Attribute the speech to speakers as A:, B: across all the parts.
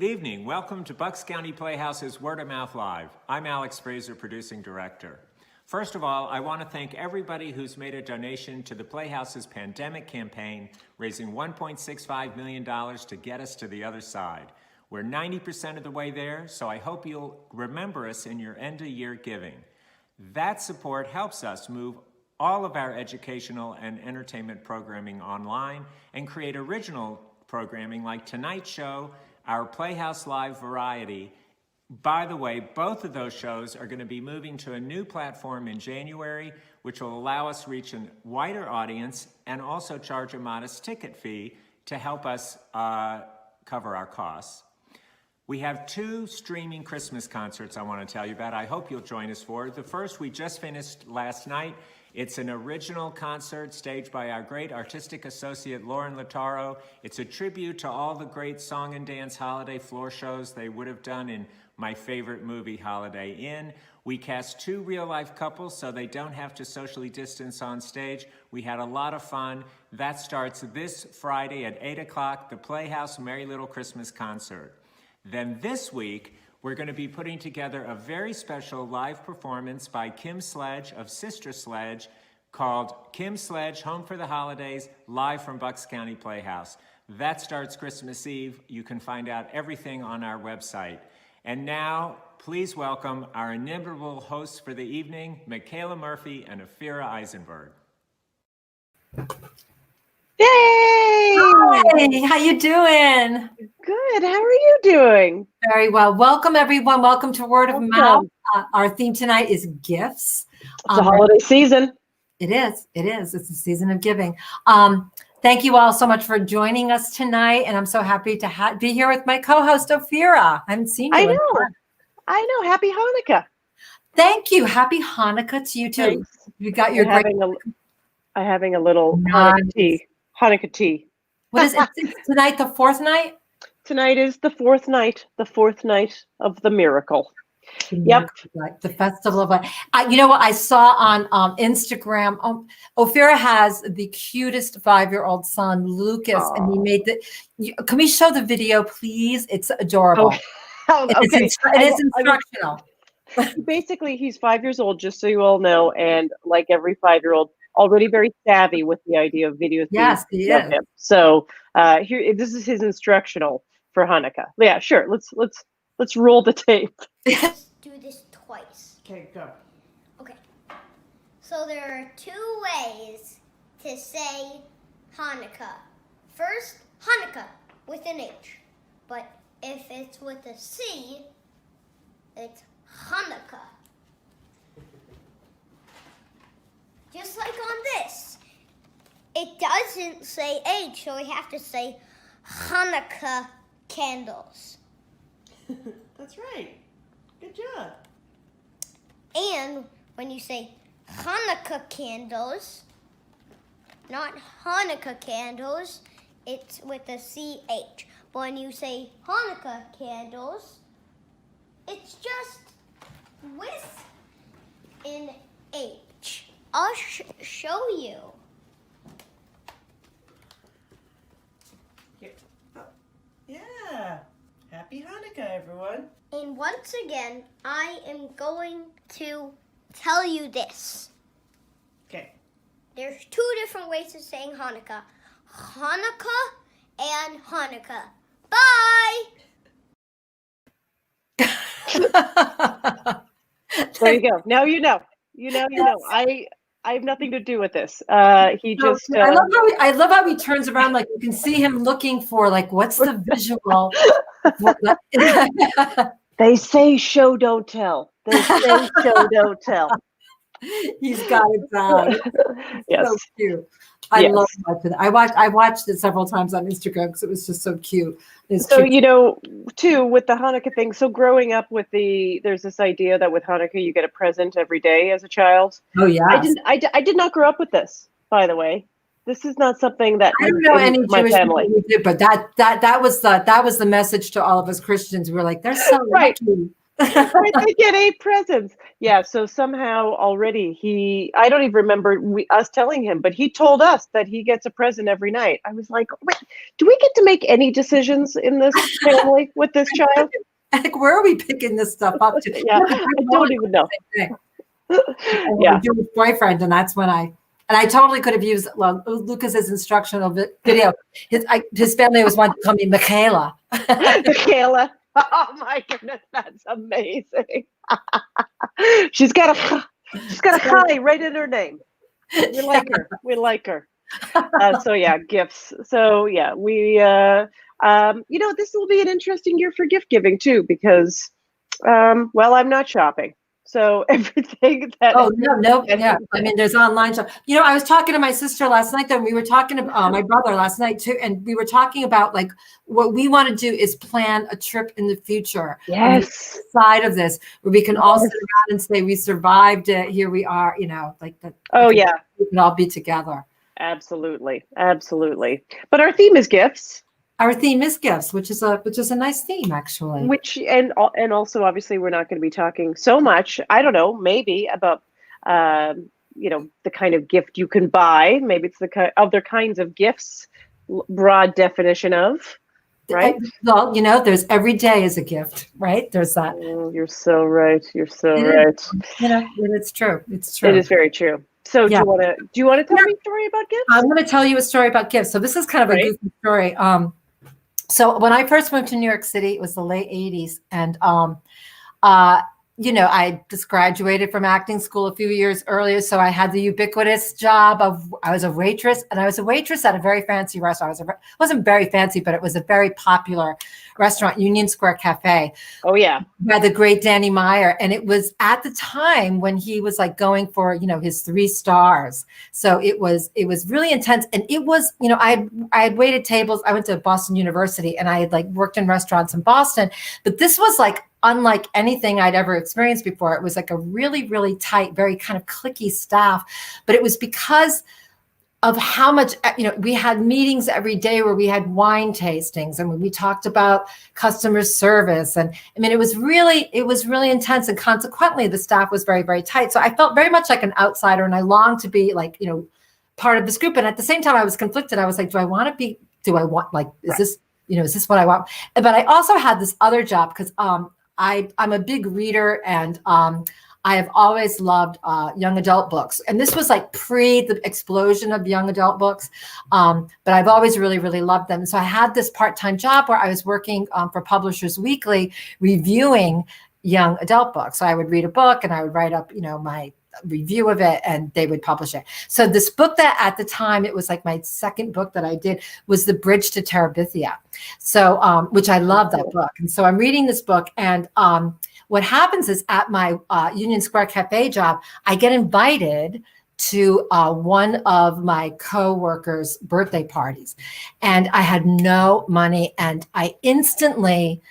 A: evening. Welcome to Bucks County Playhouse's Word of Mouth Live. I'm Alex Fraser, producing director. First of all, I want to thank everybody who's made a donation to the Playhouse's pandemic campaign, raising $1.65 million to get us to the other side. We're 90% of the way there, so I hope you'll remember us in your end-of-year giving. That support helps us move all of our educational and entertainment programming online and create original programming like tonight's show, our Playhouse Live Variety. By the way, both of those shows are going to be moving to a new platform in January, which will allow us to reach a wider audience and also charge a modest ticket fee to help us cover our costs. We have two streaming Christmas concerts I want to tell you about. I hope you'll join us for. The first we just finished last night. It's an original concert staged by our great artistic associate, Lauren Lataro. It's a tribute to all the great song and dance holiday floor shows they would have done in my favorite movie, Holiday Inn. We cast two real-life couples so they don't have to socially distance on stage. We had a lot of fun. That starts this Friday at 8 o'clock, the Playhouse Merry Little Christmas Concert. Then this week, we're going to be putting together a very special live performance by Kim Sledge of Sister Sledge called Kim Sledge Home for the Holidays, live from Bucks County Playhouse. That starts Christmas Eve. You can find out everything on our website. And now, please welcome our inimitable hosts for the evening, Michaela Murphy and Ophira Eisenberg.
B: Yay!
C: Hi, how you doing?
B: Good. How are you doing?
C: Very well. Welcome, everyone. Welcome to Word of Mouth. Our theme tonight is gifts.
B: It's the holiday season.
C: It is. It is. It's the season of giving. Thank you all so much for joining us tonight, and I'm so happy to be here with my co-host Ophira. I haven't seen you.
B: I know. Happy Hanukkah.
C: Thank you. Happy Hanukkah to you too.
B: Thanks.
C: You got your
B: I'm having a little Hanukkah tea. Hanukkah tea.
C: What is it? Tonight, the fourth night?
B: Tonight is the fourth night of the miracle.
C: Yep. The festival of light. You know what I saw on Instagram? Ophira has the cutest 5-year-old son, Lucas, and he made can we show the video, please? It's adorable.
B: Okay.
C: It is instructional.
B: Basically, he's 5 years old, just so you all know, and like every 5-year-old, already very savvy with the idea of video.
C: Yes, he is.
B: So here, this is his instructional for Hanukkah. Yeah, sure. Let's roll the tape.
D: Let's do this twice.
B: Okay, go.
D: Okay. So there are two ways to say Hanukkah. First, Hanukkah with an H. But if it's with a C, it's Hanukkah. Just like on this. It doesn't say H, so we have to say Hanukkah candles.
B: That's right. Good job.
D: And when you say Hanukkah candles, not Hanukkah candles, it's with a CH. But when you say Hanukkah candles, it's just with an H. I'll show you.
B: Yeah. Happy Hanukkah, everyone.
D: And once again, I am going to tell you this.
B: Okay.
D: There's two different ways of saying Hanukkah. Hanukkah and Hanukkah. Bye!
B: There you go. Now you know. You know. I have nothing to do with this. He just.
C: I love how he turns around, like you can see him looking for, like, what's the visual?
B: They say show don't tell. They say show don't tell.
C: He's got it down.
B: Yes.
C: So cute. I love watching it. I watched it several times on Instagram because it was just so cute.
B: So, you know, too, with the Hanukkah thing, so growing up with there's this idea that with Hanukkah you get a present every day as a child.
C: Oh, yeah.
B: I did not grow up with this, by the way. This is not something that
C: I don't know any
B: my
C: Jewish
B: family
C: people who did, but that was the message to all of us Christians. We were like, they're so
B: right.
C: lucky.
B: Right, they get 8 presents. Yeah, so somehow already I don't even remember us telling him, but he told us that he gets a present every night. I was like, wait, do we get to make any decisions in this family with this child?
C: Like, where are we picking this stuff up to?
B: Yeah, I don't even know.
C: Yeah. Do with boyfriend, and that's when I totally could have used Lucas's instructional video. His family was wanting to call me Michaela.
B: Michaela. Oh my goodness, that's amazing. She's got a hi right in her name. We like her. We like her. So yeah, gifts. So yeah, this will be an interesting year for gift giving too, because well, I'm not shopping. So everything that
C: yeah. I mean, there's online shop. I was talking to my sister last night, though, and we were talking about my brother last night too, and we were talking about like what we want to do is plan a trip in the future.
B: Yes.
C: Side of this, where we can all sit around and say we survived it. Here we are. Like that.
B: Oh yeah.
C: We can all be together.
B: Absolutely, absolutely. But our theme is gifts.
C: Our theme is gifts, which is a nice theme, actually.
B: And also obviously we're not going to be talking so much. I don't know, maybe about the kind of gift you can buy. Maybe it's the other kinds of gifts, broad definition of, right?
C: Well, there's every day is a gift, right? There's that.
B: Oh, you're so right. You're so right.
C: It's true. It's true.
B: It is very true. So yeah. Do you want to tell me a story about gifts? I'm
C: going to tell you a story about gifts. So this is kind of a goofy story. So when I first moved to New York City, it was the late 80s. And, I just graduated from acting school a few years earlier. So I had the ubiquitous job I was a waitress, and I was a waitress at a very fancy restaurant. It wasn't very fancy, but it was a very popular restaurant, Union Square Cafe.
B: Oh yeah. By
C: the great Danny Meyer. And it was at the time when he was like going for, his 3 stars. So it was really intense. And it was, I had waited tables. I went to Boston University and I had like worked in restaurants in Boston, but this was like unlike anything I'd ever experienced before. It was like a really, really tight, very kind of cliquey staff, but it was because of how much, we had meetings every day where we had wine tastings and we talked about customer service. And I mean, it was really intense. And consequently, the staff was very, very tight. So I felt very much like an outsider, and I longed to be like, part of this group. And at the same time, I was conflicted. I was like, is this what I want? But I also had this other job because I'm a big reader, and I have always loved young adult books. And this was like pre the explosion of young adult books. But I've always really, really loved them. And so I had this part-time job where I was working for Publishers Weekly, reviewing young adult books. So I would read a book and I would write up, my review of it, and they would publish it. So this book that at the time, it was like my second book that I did, was The Bridge to Terabithia. So, which I love that book. And so I'm reading this book, and what happens is at my Union Square Cafe job, I get invited to one of my co-workers' birthday parties, and I had no money, and I instantly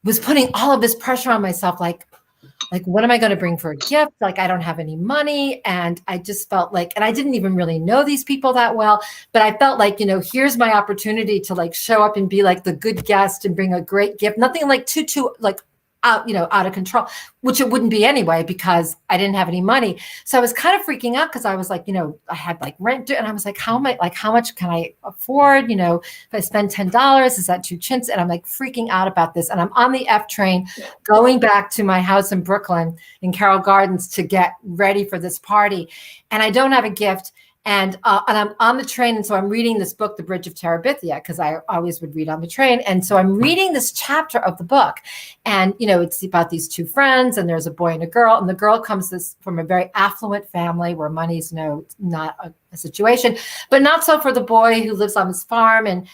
C: was putting all of this pressure on myself, like, what am I going to bring for a gift? Like, I don't have any money. And I just felt like, and I didn't even really know these people that well, but I felt like, here's my opportunity to like show up and be like the good guest and bring a great gift. Nothing like too like out of control, which it wouldn't be anyway, because I didn't have any money. So I was kind of freaking out because I was like, I had like rent due, and I was like, how much can I afford? If I spend $10, is that too chintzy? And I'm like freaking out about this. And I'm on the F train going back to my house in Brooklyn in Carroll Gardens to get ready for this party. And I don't have a gift. And I'm on the train, and so I'm reading this book, The Bridge of Terabithia, because I always would read on the train. And so I'm reading this chapter of the book, and it's about these 2 friends, and there's a boy and a girl, and the girl comes from a very affluent family where money's not a situation, but not so for the boy who lives on his farm and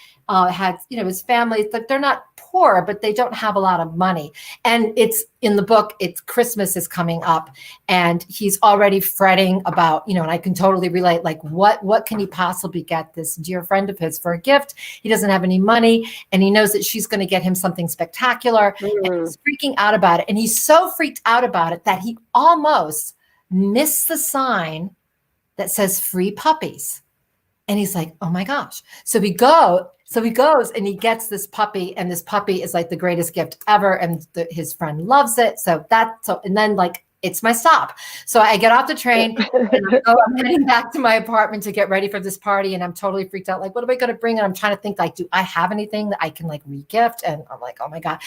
C: had his family. Like, they're not poor, but they don't have a lot of money. And it's in the book, it's Christmas is coming up, and he's already fretting about, and I can totally relate, like, what can he possibly get this dear friend of his for a gift? He doesn't have any money, and he knows that she's going to get him something spectacular, and he's freaking out about it. And he's so freaked out about it that he almost missed the sign that says free puppies. And he's like, oh my gosh. So he goes and he gets this puppy, and this puppy is like the greatest gift ever. And his friend loves it. And then like, it's my stop. So I get off the train and I'm heading back to my apartment to get ready for this party. And I'm totally freaked out. Like, what am I going to bring? And I'm trying to think, like, do I have anything that I can like re-gift? And I'm like, oh my God.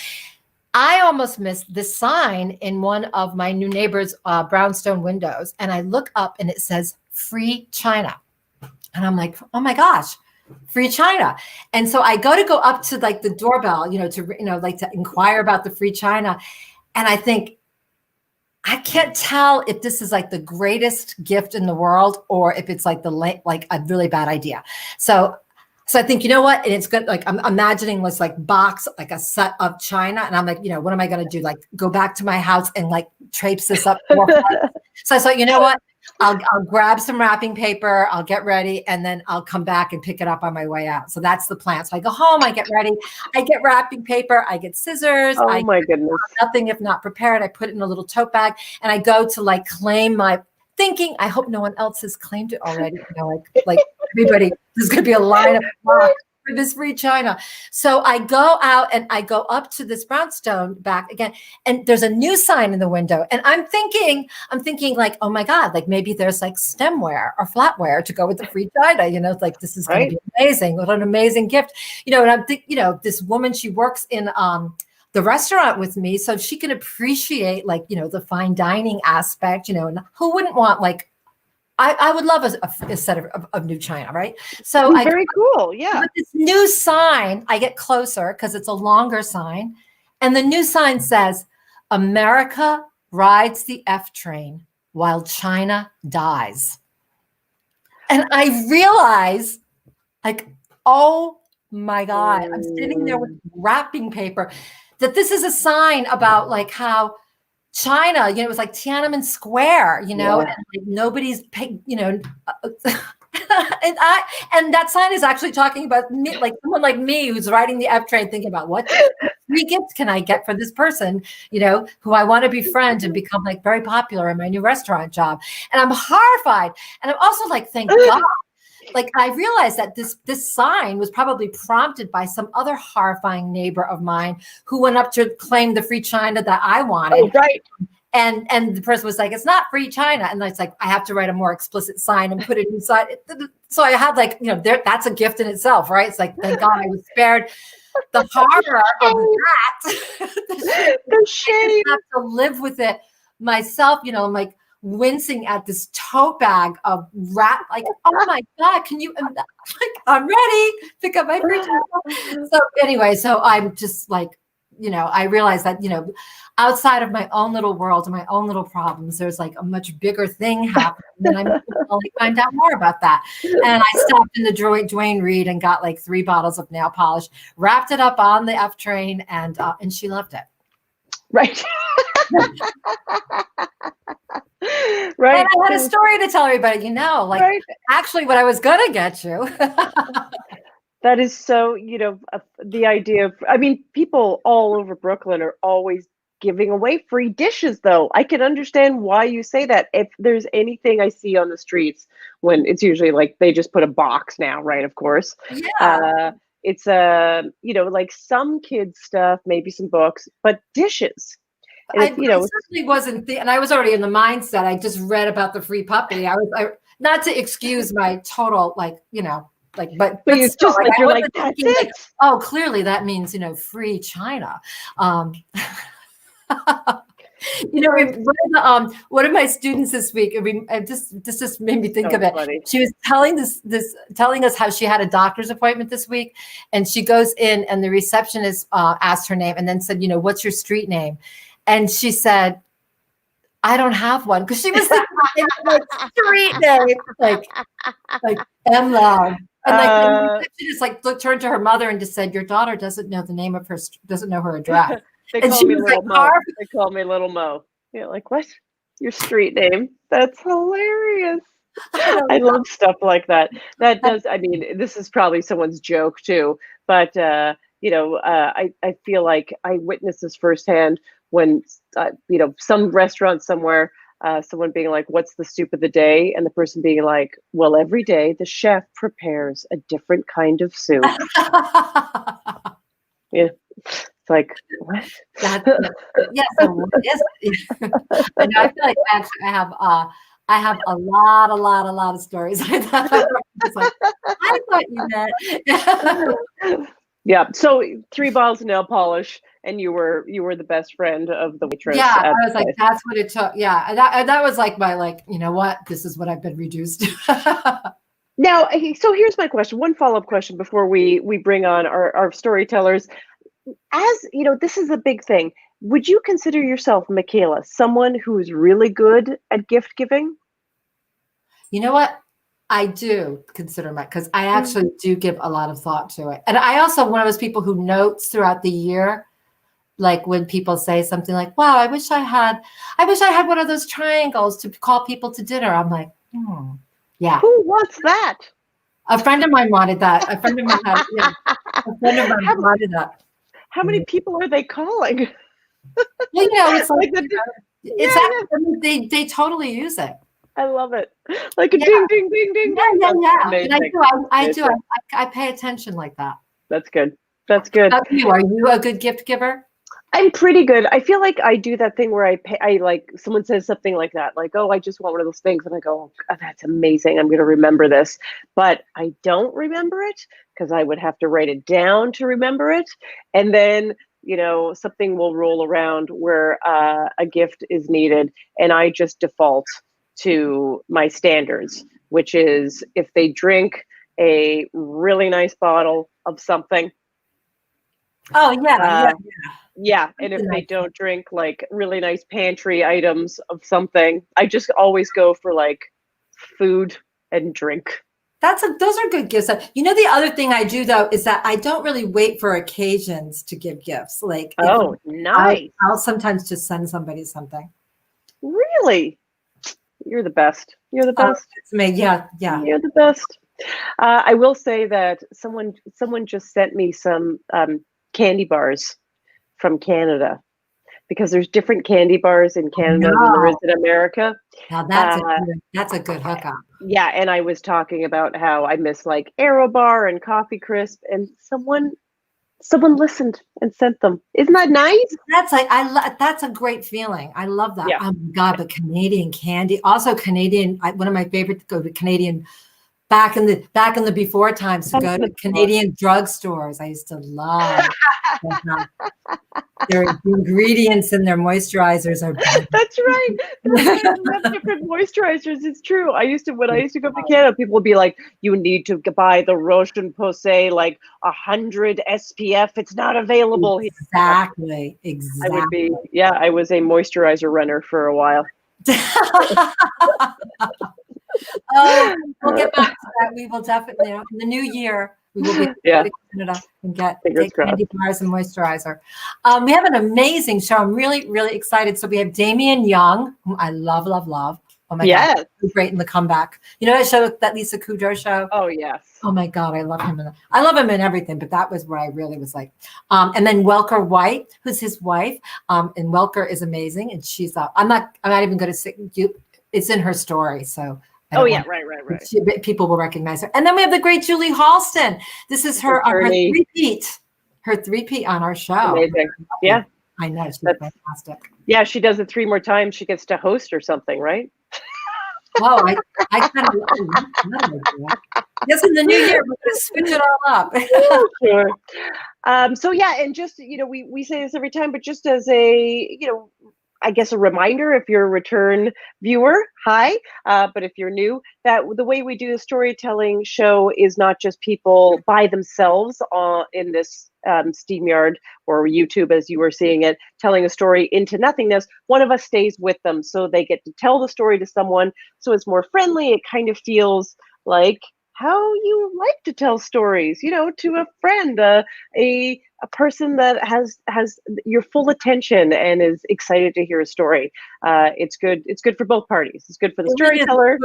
C: I almost missed this sign in one of my new neighbor's brownstone windows. And I look up and it says free China. And I'm like, oh my gosh, free China. And so I go up to like the doorbell, to inquire about the free China. And I think, I can't tell if this is like the greatest gift in the world or if it's like a really bad idea. So I think, you know what? And it's good. Like I'm imagining this like box, like a set of china. And I'm like, what am I going to do? Like go back to my house and like traipse this up. So I thought, you know what? I'll grab some wrapping paper. I'll get ready. And then I'll come back and pick it up on my way out. So that's the plan. So I go home, I get ready. I get wrapping paper. I get scissors.
B: Oh my goodness.
C: Nothing if not prepared. I put it in a little tote bag and I go to like claim my thinking. I hope no one else has claimed it already. Like everybody, there's going to be a line of for this free China. So I go out and I go up to this brownstone back again, and there's a new sign in the window. And I'm thinking like, oh my God, like maybe there's like stemware or flatware to go with the free China, like this is going to be amazing. What an amazing gift. And I'm thinking, this woman, she works in the restaurant with me, so she can appreciate like, the fine dining aspect, and who wouldn't want like, I would love a set of new china, right? So
B: very cool, yeah.
C: With this new sign, I get closer because it's a longer sign, and the new sign says, "America rides the F train while China dies." And I realize, like, oh my God, I'm sitting there with wrapping paper, that this is a sign about like how China, it was like Tiananmen Square, and like nobody's paying, and that sign is actually talking about me, like someone like me who's riding the F train, thinking about what free gifts can I get for this person, who I want to befriend and become like very popular in my new restaurant job. And I'm horrified. And I'm also like, thank God. Like I realized that this sign was probably prompted by some other horrifying neighbor of mine who went up to claim the free China that I wanted.
B: Oh, right.
C: And the person was like, it's not free China. And it's like, I have to write a more explicit sign and put it inside. So I had like, that's a gift in itself, right? It's like, thank God I was spared the horror of that.
B: The shame.
C: I have to live with it myself, I'm like, wincing at this tote bag of rat, like, oh my God, can you, like, I'm ready, pick up my free time. So anyway, so I'm just like, I realized that, outside of my own little world and my own little problems, there's like a much bigger thing happening. And I'm going to find out more about that. And I stopped in the Duane Reade and got like 3 bottles of nail polish, wrapped it up on the F train, and she loved it.
B: Right. Right.
C: And I had a story to tell everybody, like actually what I was going to get you.
B: That is so, the idea of, people all over Brooklyn are always giving away free dishes, though. I can understand why you say that. If there's anything I see on the streets, when it's usually like they just put a box now, right? Of course.
C: Yeah.
B: It's like some kids stuff, maybe some books, but dishes.
C: I certainly wasn't, and I was already in the mindset. I just read about the free puppy. I not to excuse my total, like, but
B: it's just like, you're like, that's it.
C: Like, oh, clearly that means, free China. One of my students this week, this just made me think of it.
B: Funny.
C: She was telling us how she had a doctor's appointment this week, and she goes in, and the receptionist asked her name, and then said, what's your street name? And she said, I don't have one, because she was thinking like street name, like M Loud. And like the receptionist like turned to her mother and just said, your daughter doesn't know the name of doesn't know her address.
B: They
C: and
B: call
C: she
B: me
C: was
B: Little
C: like,
B: Mo. They call me Little Mo. Like, what? Your street name? That's hilarious. I love stuff like that. That does. This is probably someone's joke too, but I feel like I witnessed this firsthand when some restaurant somewhere someone being like, "What's the soup of the day?" and the person being like, "Well, every day the chef prepares a different kind of soup." Yeah, it's like what?
C: That's yeah. So what is it? I know. I feel like actually I have a lot of stories. I thought you meant.
B: Yeah. So 3 bottles of nail polish, and you were the best friend of the waitress.
C: Yeah,
B: at
C: I was
B: the
C: like,
B: place.
C: that's what it took. Yeah, and that was like my you know what? This is what I've been reduced to.
B: Now, so here's my question. One follow-up question before we bring on our storytellers. As you know, this is a big thing. Would you consider yourself, Michaela, someone who's really good at gift giving?
C: You know what? I do consider because I actually do give a lot of thought to it. And I also one of those people who notes throughout the year, like when people say something like, wow, I wish I had one of those triangles to call people to dinner. I'm like, yeah.
B: Who wants that?
C: A friend of mine wanted that. A friend of mine had, yeah. A friend of mine wanted that.
B: How many people are they calling?
C: Well, you know, it's like,
B: It's
C: actually, they totally use it.
B: I love it. Like a ding, ding, ding, ding.
C: Yeah.
B: Amazing.
C: And I do. I pay attention like that.
B: That's good. That's good.
C: How about you? Are you a good gift giver?
B: I'm pretty good. I feel like I do that thing where I like someone says something like that, like, "Oh, I just want one of those things," and I go, "Oh, that's amazing. I'm going to remember this," but I don't remember it because I would have to write it down to remember it, and then something will roll around where a gift is needed, and I just default to my standards, which is if they drink a really nice bottle of something.
C: Oh yeah.
B: Yeah, and if they don't drink like really nice pantry items of something, I just always go for like food and drink.
C: Those are good gifts. You know, the other thing I do though is that I don't really wait for occasions to give gifts. Like,
B: nice.
C: I'll sometimes just send somebody something.
B: Really? You're the best. You're the best.
C: It's me. Yeah.
B: You're the best. I will say that someone just sent me some candy bars from Canada, because there's different candy bars in Canada than there is in America.
C: Now that's a good hookup.
B: Yeah, and I was talking about how I miss like Aero Bar and Coffee Crisp, and someone listened and sent them. Isn't that nice?
C: That's like that's a great feeling. I love that.
B: Yeah.
C: Oh my God, but Canadian candy, also Canadian. One of my favorite to go to Canadian. Back in the before times to go to Canadian drugstores. I used to love their ingredients and their moisturizers are better.
B: That's right. They have different moisturizers. It's true. When I used to go to Canada, people would be like, "You need to buy the Roche and Posay like 100 SPF. It's not available."
C: Exactly.
B: I was a moisturizer runner for a while.
C: Oh, we'll get back to that. We will definitely, in the new year, we will be to Canada and take candy bars and moisturizer. We have an amazing show. I'm really, really excited. So we have Damian Young, whom I love. Oh my God, he's great in The Comeback. You know that show, that Lisa Kudrow show?
B: Oh yes.
C: Oh my God, I love him. I love him in everything, but that was where I really was like. And then Welker White, who's his wife, and Welker is amazing, and she's. I'm not even going to say you. It's in her story, so.
B: Right.
C: People will recognize her. And then we have the great Julie Halston. This is her three-peat on our show.
B: Amazing. Yeah.
C: I know. She's fantastic.
B: Yeah, she does it 3 more times. She gets to host or something, right?
C: Oh, I kind of yes, in the new year, we're going to switch it all up.
B: Sure. So yeah, and just, we say this every time, but just as a, I guess a reminder, if you're a return viewer, hi. But if you're new, that the way we do the storytelling show is not just people by themselves in this SteamYard or YouTube, as you were seeing it, telling a story into nothingness. One of us stays with them, so they get to tell the story to someone. So it's more friendly. It kind of feels like how you like to tell stories, to a friend, a person that has your full attention and is excited to hear a story. It's good for both parties. It's good for the storyteller.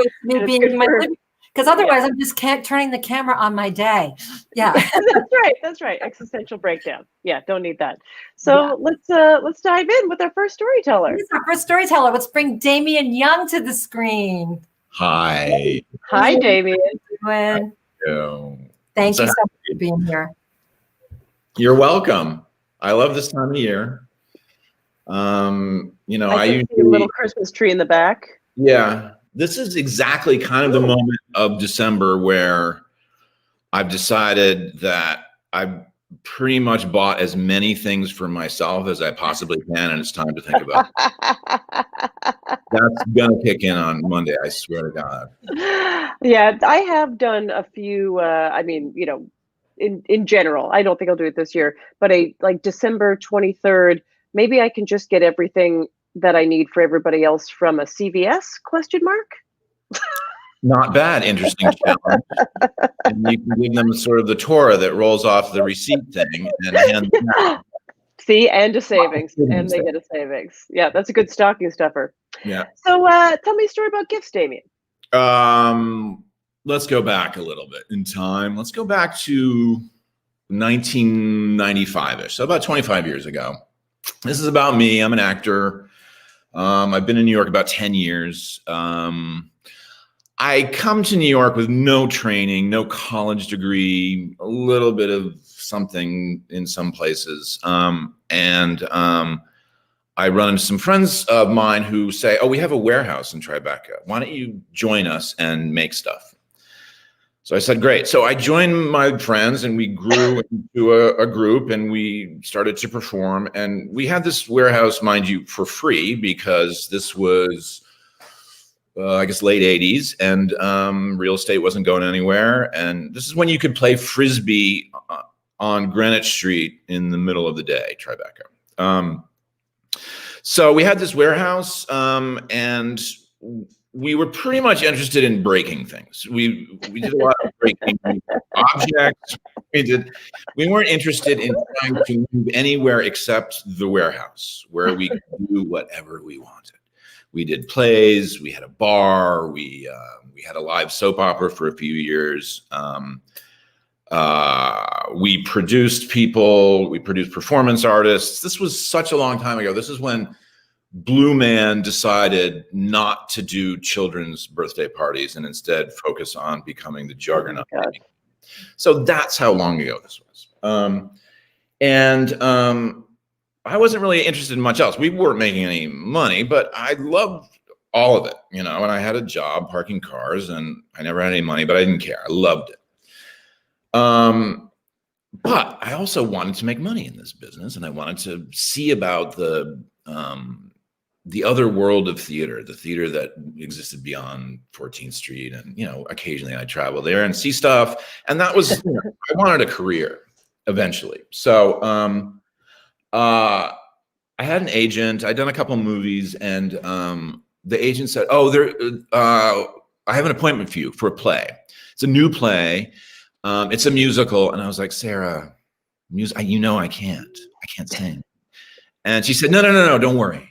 C: Because otherwise, I'm just turning the camera on my day. Yeah.
B: That's right. Existential breakdown. Yeah, don't need that. So let's dive in with our first storyteller.
C: Here's our first storyteller. Let's bring Damian Young to the screen.
E: Hi.
B: Hi, Damian.
C: Thank you so much for being here.
E: You're welcome. I love this time of year. I
B: usually see a little Christmas tree in the back.
E: Yeah, this is exactly kind of the moment of December where I've decided that I've pretty much bought as many things for myself as I possibly can, and it's time to think about it. That's gonna kick in on Monday, I swear to God.
B: Yeah, I have done a few. In general, I don't think I'll do it this year, but like December 23rd, maybe I can just get everything that I need for everybody else from a CVS ?
E: Not bad. Interesting challenge. And you can give them sort of the Torah that rolls off the receipt thing and hand them out.
B: See, and a savings, and they get a savings. Yeah, that's a good stocking stuffer.
E: Yeah.
B: So tell me a story about gifts, Damian.
E: Let's go back a little bit in time. Let's go back to 1995-ish, so about 25 years ago. This is about me. I'm an actor. I've been in New York about 10 years. I come to New York with no training, no college degree, a little bit of something in some places. I run into some friends of mine who say, oh, we have a warehouse in Tribeca. Why don't you join us and make stuff? So I said, great. So I joined my friends and we grew into a group and we started to perform. And we had this warehouse, mind you, for free because this was, I guess, late 80s and real estate wasn't going anywhere. And this is when you could play Frisbee on Greenwich Street in the middle of the day, Tribeca. So we had this warehouse and we were pretty much interested in breaking things. We did a lot of breaking objects. We weren't interested in trying to move anywhere except the warehouse where we could do whatever we wanted. We did plays, we had a bar, we had a live soap opera for a few years. We produced people, we produced performance artists. This was such a long time ago. This is when Blue Man decided not to do children's birthday parties and instead focus on becoming the juggernaut. Oh, so that's how long ago this was. I wasn't really interested in much else. We weren't making any money, but I loved all of it, and I had a job parking cars and I never had any money, but I didn't care. I loved it. But I also wanted to make money in this business and I wanted to see about the other world of theater, the theater that existed beyond 14th Street. And, occasionally I travel there and see stuff. And that was, I wanted a career eventually. So I had an agent, I'd done a couple of movies and the agent said, I have an appointment for you for a play. It's a new play. It's a musical. And I was like, Sarah, I can't sing. And she said, no, don't worry.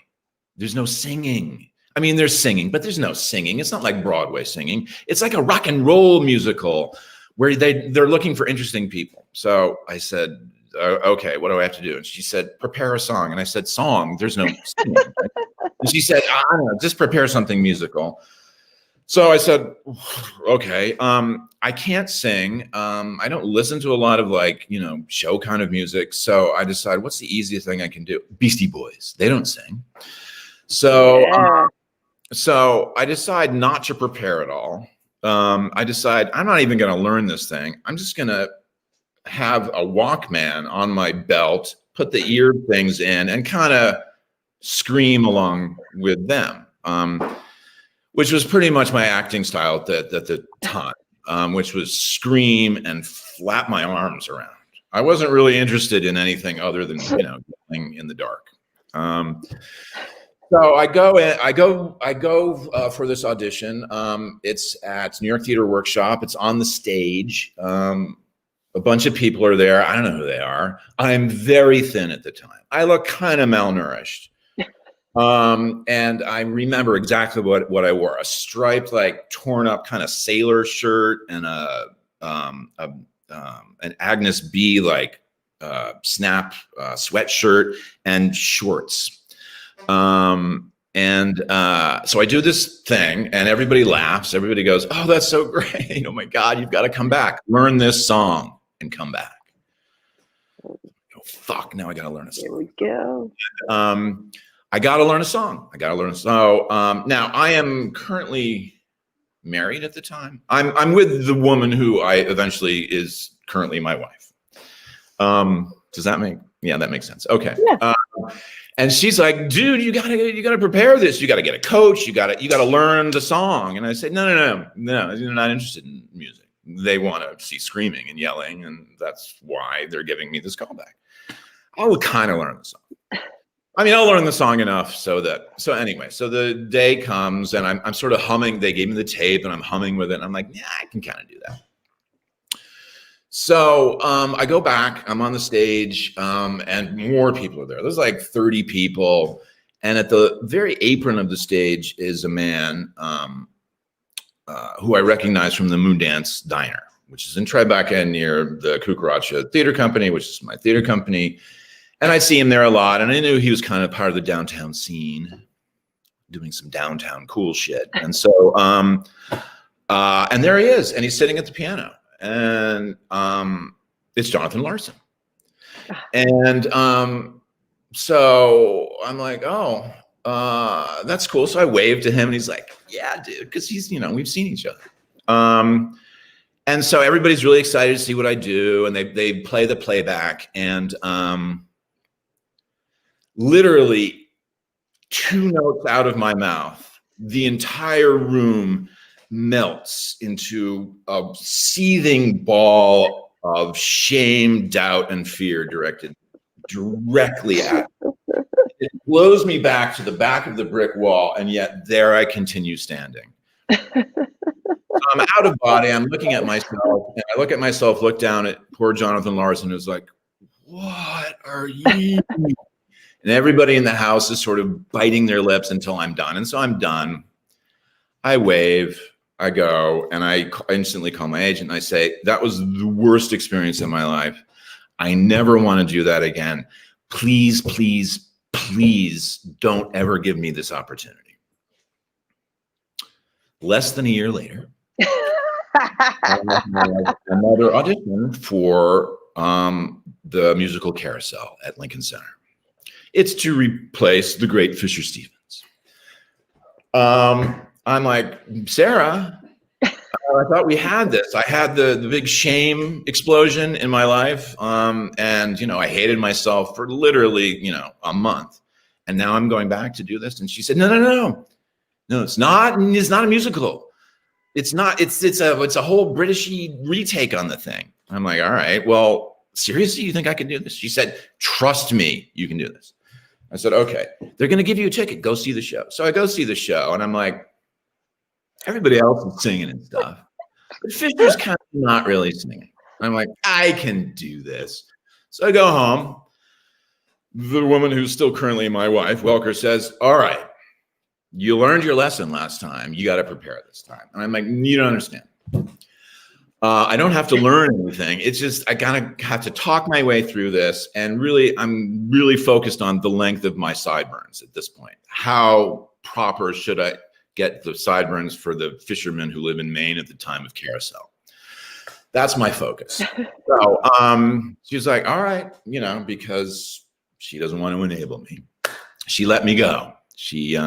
E: There's no singing. I mean, there's singing, but there's no singing. It's not like Broadway singing. It's like a rock and roll musical where they're looking for interesting people. So I said, okay, what do I have to do? And she said, prepare a song. And I said, song, there's no singing. Right? And she said, I don't know, just prepare something musical. So I said, okay, I can't sing. I don't listen to a lot of show kind of music. So I decided, what's the easiest thing I can do? Beastie Boys, they don't sing. So, so I decide not to prepare at all. I decide I'm not even going to learn this thing. I'm just going to have a Walkman on my belt, put the ear things in and kind of scream along with them. Which was pretty much my acting style at the time, which was scream and flap my arms around. I wasn't really interested in anything other than, getting in the dark. So I go for this audition. It's at New York Theater Workshop. It's on the stage. A bunch of people are there. I don't know who they are. I'm very thin at the time. I look kind of malnourished. And I remember exactly what I wore: a striped, like torn up kind of sailor shirt, and an Agnes B like snap sweatshirt and shorts. So I do this thing, and everybody laughs. Everybody goes, "Oh, that's so great! Oh my God, you've got to come back. Learn this song and come back." Oh fuck! Now I got to learn a song.
B: Here we go.
E: I got to learn a song. So now I am currently married at the time. I'm with the woman who I eventually is currently my wife. Does that make? Yeah, that makes sense. Okay.
B: Yeah.
E: And she's like, "Dude, you gotta prepare this. You gotta get a coach. You gotta learn the song." And I said, No, they're not interested in music. They want to see screaming and yelling, and that's why they're giving me this callback. I will kind of learn the song. I mean, I'll learn the song enough so anyway, so the day comes and I'm sort of humming. They gave me the tape and I'm humming with it. And I'm like, yeah, I can kind of do that. So I go back, I'm on the stage, and more people are there. There's like 30 people. And at the very apron of the stage is a man who I recognize from the Moondance Diner, which is in Tribeca near the Cucaracha Theater Company, which is my theater company. And I see him there a lot. And I knew he was kind of part of the downtown scene, doing some downtown cool shit. And so, and there he is, and he's sitting at the piano. And it's Jonathan Larson. And so I'm like, oh, that's cool. So I waved to him and he's like, yeah, dude, because he's, we've seen each other. And so everybody's really excited to see what I do. And they play the playback, and literally 2 notes out of my mouth, the entire room melts into a seething ball of shame, doubt, and fear directed directly at me. It blows me back to the back of the brick wall, and yet there I continue standing. I'm out of body. I'm looking at myself, and I look at myself, look down at poor Jonathan Larson, who's like, "What are you?" And everybody in the house is sort of biting their lips until I'm done. And so I'm done. I wave, I go, and I instantly call my agent and I say, that was the worst experience of my life. I never want to do that again. Please, please, please don't ever give me this opportunity. Less than a year later, I had another audition for the musical Carousel at Lincoln Center. It's to replace the great Fisher Stevens. I'm like, Sarah, I thought we had this. I had the big shame explosion in my life. And, I hated myself for literally, a month. And now I'm going back to do this. And she said, no, it's not. It's not a musical. It's not. It's a whole Britishy retake on the thing. I'm like, all right, well, seriously, you think I can do this? She said, trust me, you can do this. I said, okay, they're going to give you a ticket. Go see the show. So I go see the show, and I'm like, everybody else is singing and stuff, but Fisher's kind of not really singing. I'm like, I can do this. So I go home. The woman who's still currently my wife, Welker, says, all right, you learned your lesson last time. You got to prepare this time. And I'm like, you don't understand. I don't have to learn anything. It's just I gotta have to talk my way through this, and really, I'm really focused on the length of my sideburns at this point. How proper should I get the sideburns for the fishermen who live in Maine at the time of Carousel? That's my focus. So she was like, all right, because she doesn't want to enable me. She let me go. She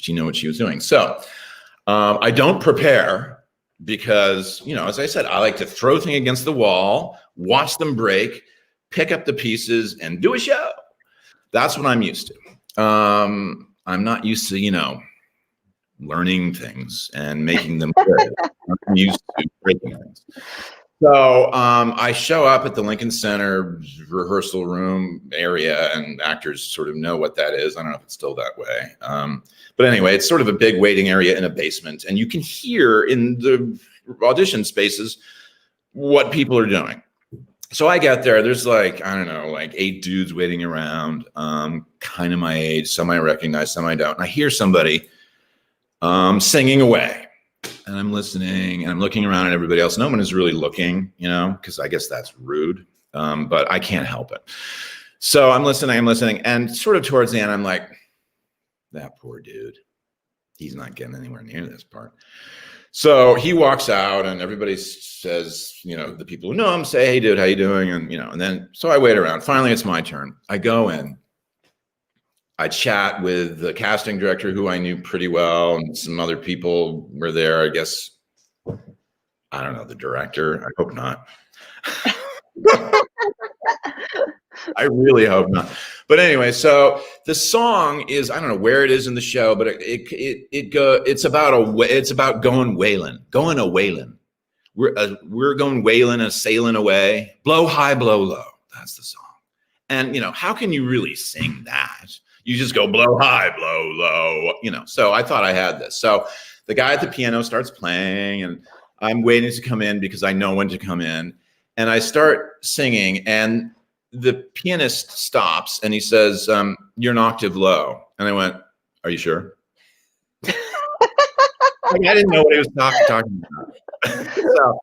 E: knew what she was doing. So I don't prepare. Because, as I said, I like to throw things against the wall, watch them break, pick up the pieces, and do a show. That's what I'm used to. I'm not used to, learning things and making them good. I'm used to breaking things. So I show up at the Lincoln Center rehearsal room area, and actors sort of know what that is. I don't know if it's still that way. But anyway, it's sort of a big waiting area in a basement, and you can hear in the audition spaces what people are doing. So I get there. There's like, I don't know, like 8 dudes waiting around, kind of my age. Some I recognize, some I don't. And I hear somebody singing away. And I'm listening and I'm looking around at everybody else. No one is really looking, you know, because I guess that's rude. But I can't help it. So I'm listening. And sort of towards the end, I'm like, that poor dude. He's not getting anywhere near this part. So he walks out and everybody says, you know, the people who know him say, hey, dude, how you doing? And, you know, and then, so I wait around. Finally, it's my turn. I go in. I chat with the casting director who I knew pretty well. And some other people were there, I guess. I don't know, the director. I hope not. I really hope not. But anyway, so the song is, I don't know where it is in the show, but it's about going whaling. We're going whaling and sailing away. Blow high, blow low. That's the song. And you know, how can you really sing that? You just go blow high, blow low, you know. So I thought I had this. So the guy at the piano starts playing and I'm waiting to come in because I know when to come in. And I start singing and the pianist stops and he says, you're an octave low. And I went, are you sure? Like, I didn't know what he was talking about. So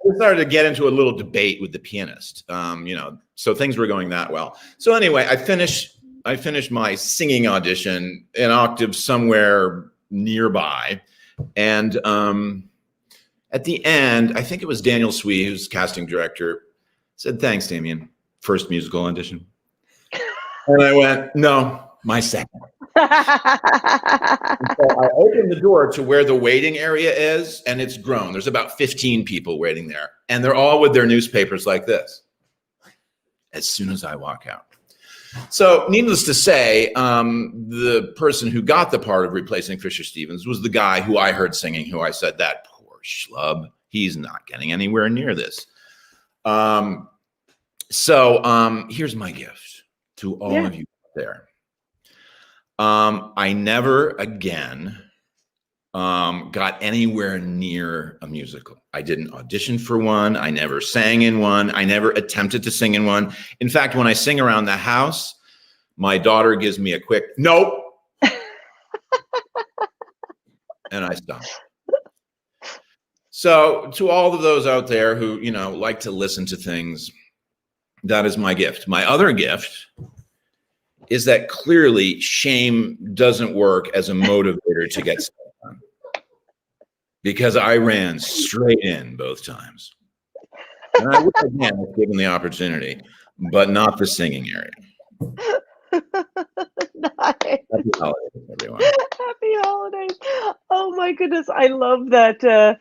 E: we started to get into a little debate with the pianist, you know, so things were going that well. So anyway, I finished my singing audition an octave somewhere nearby. And at the end, I think it was Daniel Swee, who's casting director, said, thanks, Damian. First musical audition. And I went, no, my second. So I opened the door to where the waiting area is, and it's grown. There's about 15 people waiting there, and they're all with their newspapers like this as soon as I walk out. So needless to say, the person who got the part of replacing Fisher Stevens was the guy who I heard singing, who I said, that poor schlub, he's not getting anywhere near this. So here's my gift to all of you out there. I never again got anywhere near a musical. I didn't audition for one. I never sang in one. I never attempted to sing in one. In fact, when I sing around the house, my daughter gives me a quick, nope. And I stop. So to all of those out there who, you know, like to listen to things, that is my gift. My other gift is that clearly shame doesn't work as a motivator to get stuff done. Because I ran straight in both times. And I would again have given the opportunity, but not the singing area.
B: Nice.
E: Happy holidays, everyone.
B: Happy holidays. Oh my goodness. I love that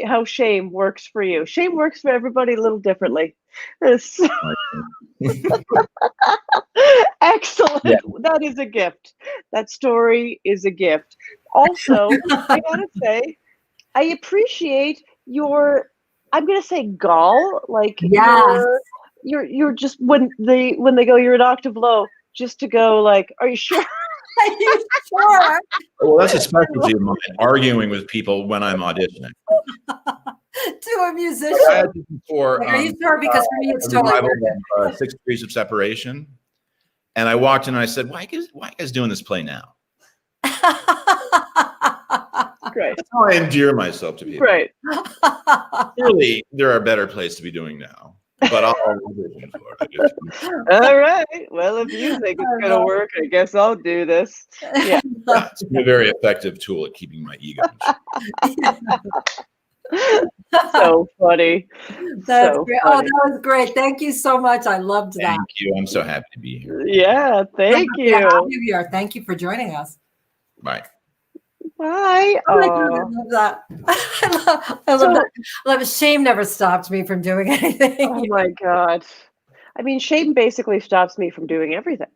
B: how shame works for you. Shame works for everybody a little differently. So excellent.
E: Yeah.
B: That is a gift. That story is a gift. Also, I gotta say, I appreciate your, I'm gonna say gall, like
C: Yes.
B: you're just when they go, you're an octave low, just to go like, are you sure?
C: Are you sure?
E: Well, that's a specialty of mine, arguing with people when I'm auditioning.
C: To a musician.
E: I had this before,
C: Are you sure? Because for me, it's totally
E: revival
C: worth it.
E: of 6 Degrees of Separation. And I walked in and I said, why are you guys doing this play now?
B: Great.
E: That's how I endear myself to people.
B: Right.
E: Clearly, there are better plays to be doing now. But I'll audition for it.
B: All right. Well, if you think it's gonna work, I guess I'll do this. Yeah.
E: Yeah, it's a very effective tool at keeping my ego in check.
B: So funny.
C: That's
B: So
C: great. Oh,
B: funny.
C: that was great. Thank you so much. I loved that.
E: Thank you. I'm so happy to be here.
B: Yeah. Thank
C: Yeah,
B: you.
C: happy we are. Thank you for joining us.
E: Bye.
B: Bye.
C: Oh my God, I
B: Aw.
C: love that. I love
B: So-
C: that. I love it. Shame never stopped me from doing anything.
B: Oh my God. I mean, shame basically stops me from doing everything.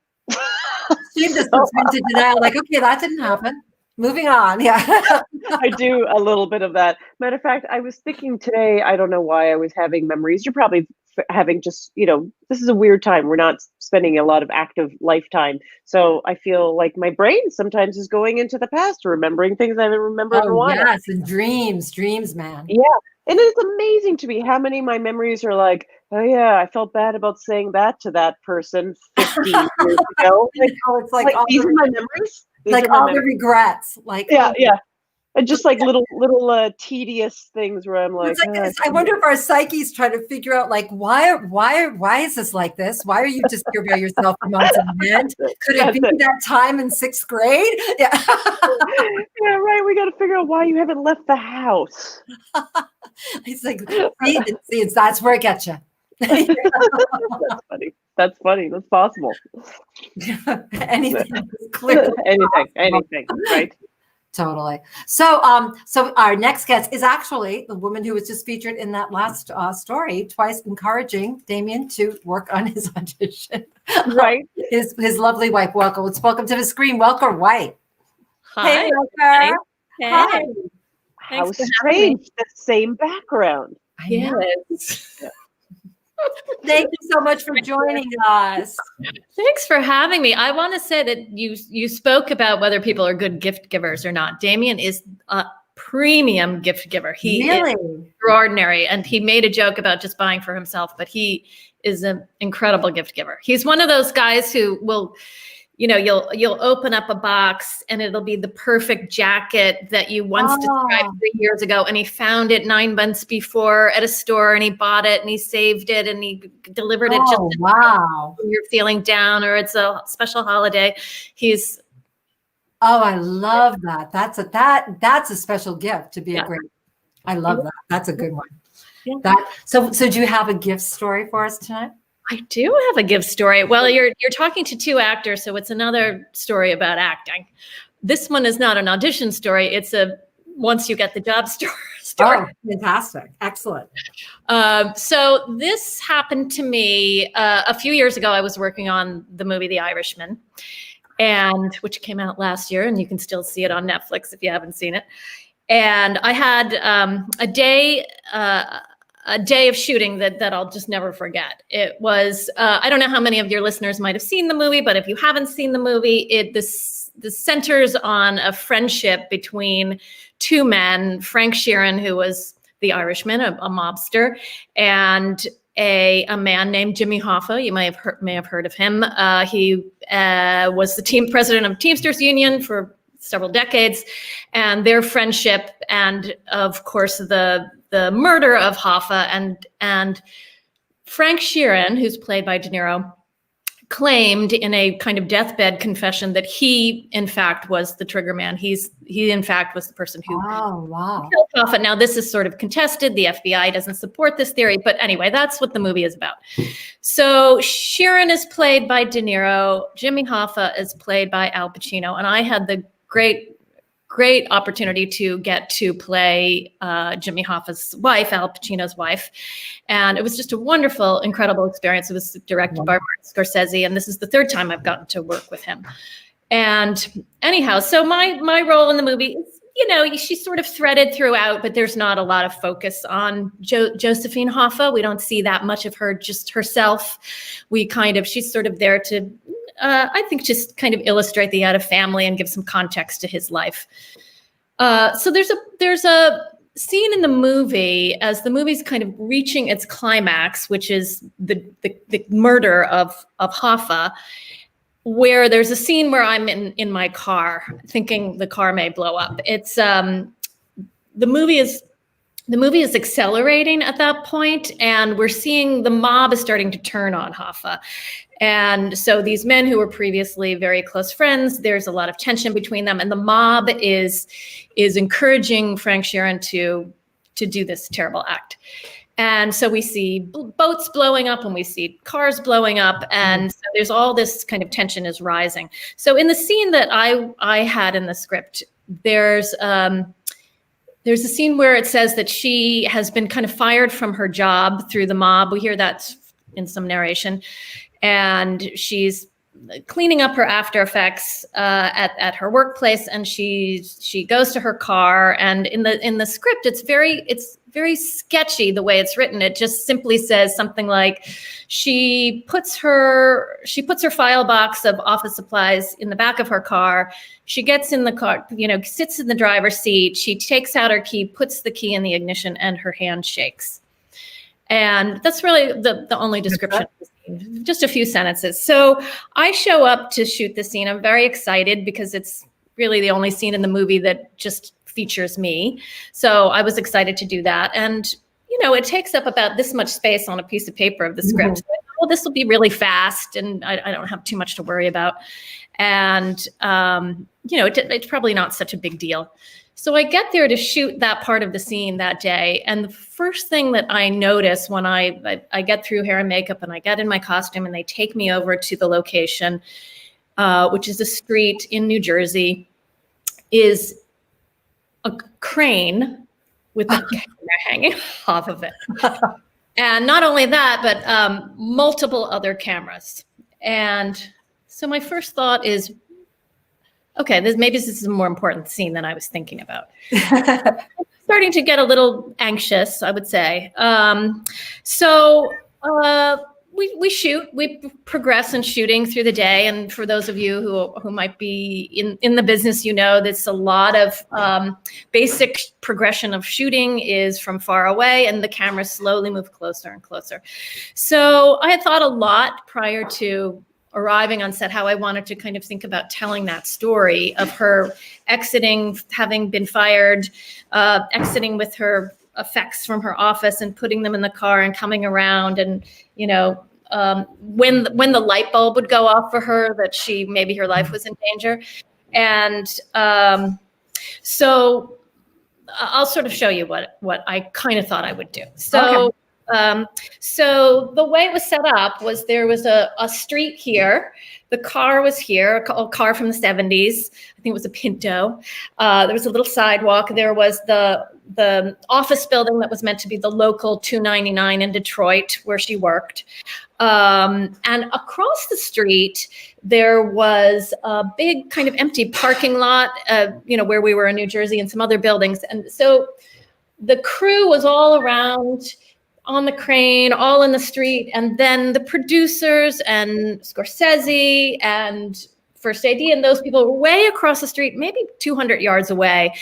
C: Shame just puts me into denial. Like, okay, that didn't happen. Moving on. Yeah.
B: I do a little bit of that. Matter of fact, I was thinking today, I don't know why I was having memories. You're probably having just, you know, this is a weird time. We're not spending a lot of active lifetime. So I feel like my brain sometimes is going into the past, remembering things I haven't remembered in a
C: Oh,
B: while.
C: yes. And dreams, man.
B: Yeah. And it's amazing to me how many of my memories are like, Oh yeah, I felt bad about saying that to that person 15 years ago.
C: It's like all
B: these
C: the,
B: are my memories. These
C: like
B: are my
C: all the
B: memories.
C: regrets. Like,
B: Yeah,
C: oh,
B: yeah. And just like little tedious things where I'm like,
C: it's like, I wonder if our psyche's trying to figure out, like, why is this like this? Why are you just here by yourself for months on end? Could it be that time in 6th grade? Yeah.
B: yeah, right. We got to figure out why you haven't left the house.
C: It's like, see, that's where it gets you.
B: That's funny. That's funny. That's possible.
C: Anything is clear.
B: anything, right?
C: Totally. So, so our next guest is actually the woman who was just featured in that last story, twice encouraging Damian to work on his audition.
B: Right.
C: His lovely wife, Welker. Let's welcome to the screen, Welker White.
F: Hi.
C: Hey, Welker.
F: Hey.
C: Hi.
B: How strange. The same background.
F: Yes.
C: Thank you so much for joining us.
F: Thanks for having me. I want to say that you spoke about whether people are good gift givers or not. Damian is a premium gift giver. He
C: Really?
F: is extraordinary. And he made a joke about just buying for himself, but he is an incredible gift giver. He's one of those guys who will, you know, you'll open up a box and it'll be the perfect jacket that you once described 3 years ago. And he found it 9 months before at a store and he bought it and he saved it and he delivered it just
C: wow.
F: when you're feeling down or it's a special holiday. He's
C: I love that. That's a special gift to be a great. I love that. That's a good one.
F: Yeah.
C: So do you have a gift story for us tonight?
F: I do have a gift story. Well, you're talking to 2 actors, so it's another story about acting. This one is not an audition story. It's a once you get the job story.
C: Oh, fantastic. Excellent.
F: So this happened to me a few years ago. I was working on the movie The Irishman, and which came out last year, and you can still see it on Netflix if you haven't seen it. And I had a day of shooting that I'll just never forget. It was, I don't know how many of your listeners might have seen the movie, but if you haven't seen the movie, this centers on a friendship between 2 men, Frank Sheeran, who was the Irishman, a mobster, and a man named Jimmy Hoffa. You may have heard of him. He was the president of Teamsters Union for several decades, and their friendship, and of course the murder of Hoffa, and Frank Sheeran, who's played by De Niro, claimed in a kind of deathbed confession that he, in fact, was the trigger man. He in fact was the person who killed Hoffa. Now, this is sort of contested. The FBI doesn't support this theory, but anyway, that's what the movie is about. So Sheeran is played by De Niro. Jimmy Hoffa is played by Al Pacino, and I had the great opportunity to get to play Jimmy Hoffa's wife, Al Pacino's wife. And it was just a wonderful, incredible experience. It was directed by Martin Scorsese, and this is the 3rd time I've gotten to work with him. And anyhow, so my role in the movie is, you know, she's sort of threaded throughout, but there's not a lot of focus on Josephine Hoffa. We don't see that much of her, just herself. She's sort of there to, I think, just kind of illustrate the out of family and give some context to his life. So there's a scene in the movie as the movie's kind of reaching its climax, which is the murder of Hoffa, where there's a scene where I'm in my car thinking the car may blow up. It's the movie is accelerating at that point, and we're seeing the mob is starting to turn on Hoffa. And so these men who were previously very close friends, there's a lot of tension between them, and the mob is encouraging Frank Sheeran to do this terrible act. And so we see boats blowing up and we see cars blowing up, and so there's all this kind of tension is rising. So in the scene that I had in the script, there's a scene where it says that she has been kind of fired from her job through the mob. We hear that in some narration. And she's cleaning up her after effects at her workplace, and she goes to her car. And in the script, it's very sketchy the way it's written. It just simply says something like she puts her file box of office supplies in the back of her car. She gets in the car, sits in the driver's seat. She takes out her key, puts the key in the ignition, and her hand shakes. And that's really the only description of the scene, just a few sentences. So I show up to shoot the scene. I'm very excited because it's really the only scene in the movie that just features me. So I was excited to do that. And, it takes up about this much space on a piece of paper of the script. So I thought, well, this will be really fast and I don't have too much to worry about. And, it's probably not such a big deal. So I get there to shoot that part of the scene that day. And the first thing that I notice when I get through hair and makeup and I get in my costume and they take me over to the location, which is a street in New Jersey, is a crane with a camera hanging off of it. And not only that, but multiple other cameras. And so my first thought is, okay, maybe this is a more important scene than I was thinking about. Starting to get a little anxious, I would say. We progress in shooting through the day. And for those of you who might be in the business, there's a lot of basic progression of shooting is from far away and the cameras slowly move closer and closer. So I had thought a lot prior to arriving on set how I wanted to kind of think about telling that story of her exiting, having been fired, exiting with her effects from her office and putting them in the car and coming around and, when the light bulb would go off for her that maybe her life was in danger. And so I'll sort of show you what I kind of thought I would do. So. Okay. So the way it was set up was there was a street here. The car was here, a car from the 70s. I think it was a Pinto. There was a little sidewalk. There was the office building that was meant to be the local 299 in Detroit where she worked. And across the street, there was a big kind of empty parking lot, where we were in New Jersey and some other buildings. And so the crew was all around on the crane, all in the street, and then the producers and Scorsese and First AD and those people were way across the street, maybe 200 yards away,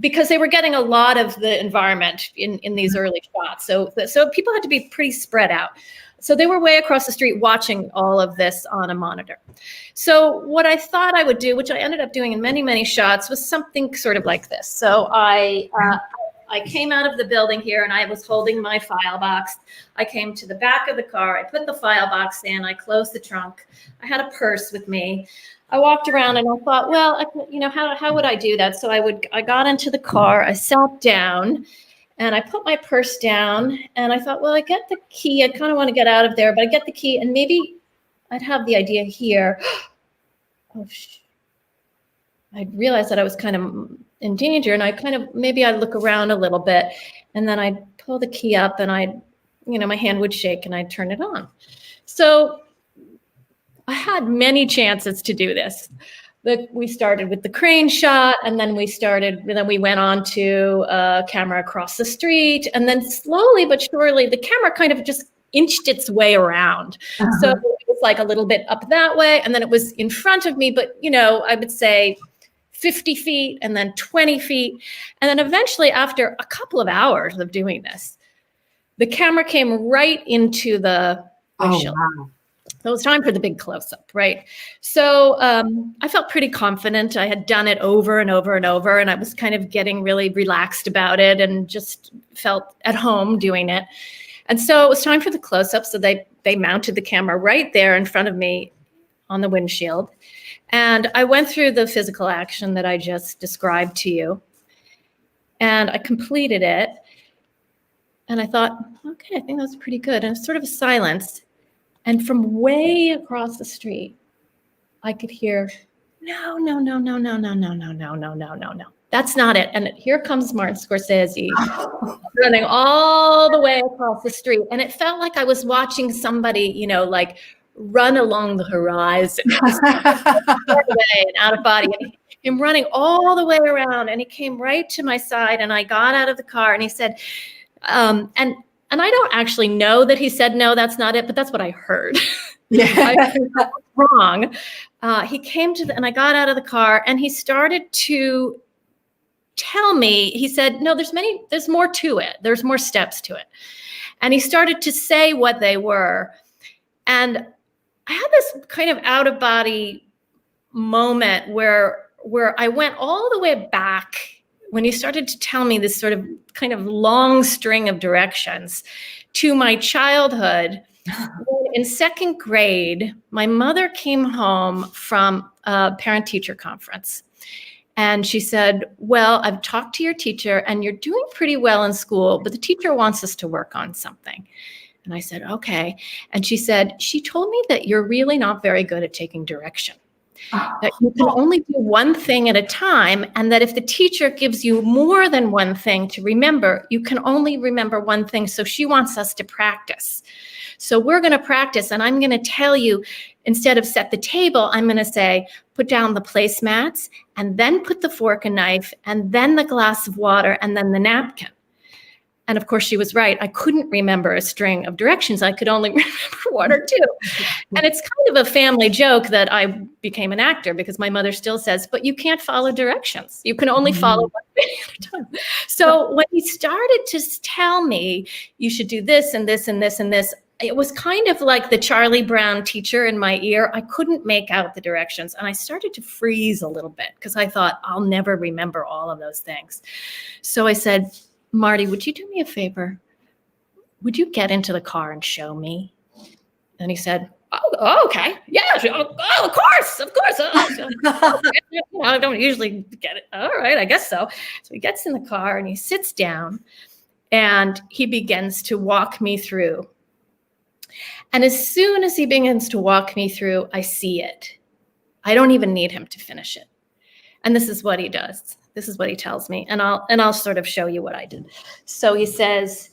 F: because they were getting a lot of the environment in these early shots. So people had to be pretty spread out. So they were way across the street watching all of this on a monitor. So what I thought I would do, which I ended up doing in many, many shots, was something sort of like this. So I came out of the building here and I was holding my file box. I came to the back of the car. I put the file box in. I closed the trunk. I had a purse with me. I walked around and I thought, well, how would I do that? So I got into the car. I sat down and I put my purse down and I thought, well, I get the key. I kind of want to get out of there, but I get the key and maybe I'd have the idea here. I realized that I was kind of in danger and maybe I'd look around a little bit and then I'd pull the key up and my hand would shake and I'd turn it on. So I had many chances to do this. We started with the crane shot and then we went on to a camera across the street and then slowly but surely the camera kind of just inched its way around. Uh-huh. So it was like a little bit up that way and then it was in front of me, but I would say 50 feet and then 20 feet. And then eventually after a couple of hours of doing this, the camera came right into the windshield. Oh, wow. So it was time for the big close-up, right? So I felt pretty confident. I had done it over and over and over, and I was kind of getting really relaxed about it and just felt at home doing it. And so it was time for the close-up. So they mounted the camera right there in front of me on the windshield. And I went through the physical action that I just described to you. And I completed it. And I thought, okay, I think that was pretty good. And it's sort of a silence. And from way across the street, I could hear, no. That's not it. And here comes Martin Scorsese running all the way across the street. And it felt like I was watching somebody, run along the horizon and out of body, and him running all the way around, and he came right to my side, and I got out of the car, and he said, and I don't actually know that he said, no, that's not it, but that's what I heard. Yeah. I was wrong. He came and I got out of the car, and he started to tell me, he said, no, there's more to it. There's more steps to it. And he started to say what they were. And I had this kind of out of body moment where I went all the way back when he started to tell me this sort of kind of long string of directions to my childhood. In second grade, my mother came home from a parent-teacher conference. And she said, well, I've talked to your teacher and you're doing pretty well in school, but the teacher wants us to work on something. And I said, okay. And she said, she told me that you're really not very good at taking direction. That you can only do one thing at a time, and that if the teacher gives you more than one thing to remember, you can only remember one thing. So she wants us to practice. So we're going to practice, and I'm going to tell you, instead of set the table, I'm going to say, put down the placemats, and then put the fork and knife, and then the glass of water, and then the napkin. And of course, she was right. I couldn't remember a string of directions. I could only remember one or two. And it's kind of a family joke that I became an actor, because my mother still says, but you can't follow directions. You can only follow one thing at a time. So when he started to tell me, you should do this and this and this and this, it was kind of like the Charlie Brown teacher in my ear. I couldn't make out the directions. And I started to freeze a little bit because I thought, I'll never remember all of those things. So I said, Marty, would you do me a favor? Would you get into the car and show me? And he said, oh okay. Yeah, of course. I don't usually get it. All right, I guess so. So he gets in the car and he sits down and he begins to walk me through. And as soon as he begins to walk me through, I see it. I don't even need him to finish it. And this is what he does. This is what he tells me, and I'll sort of show you what I did. So he says,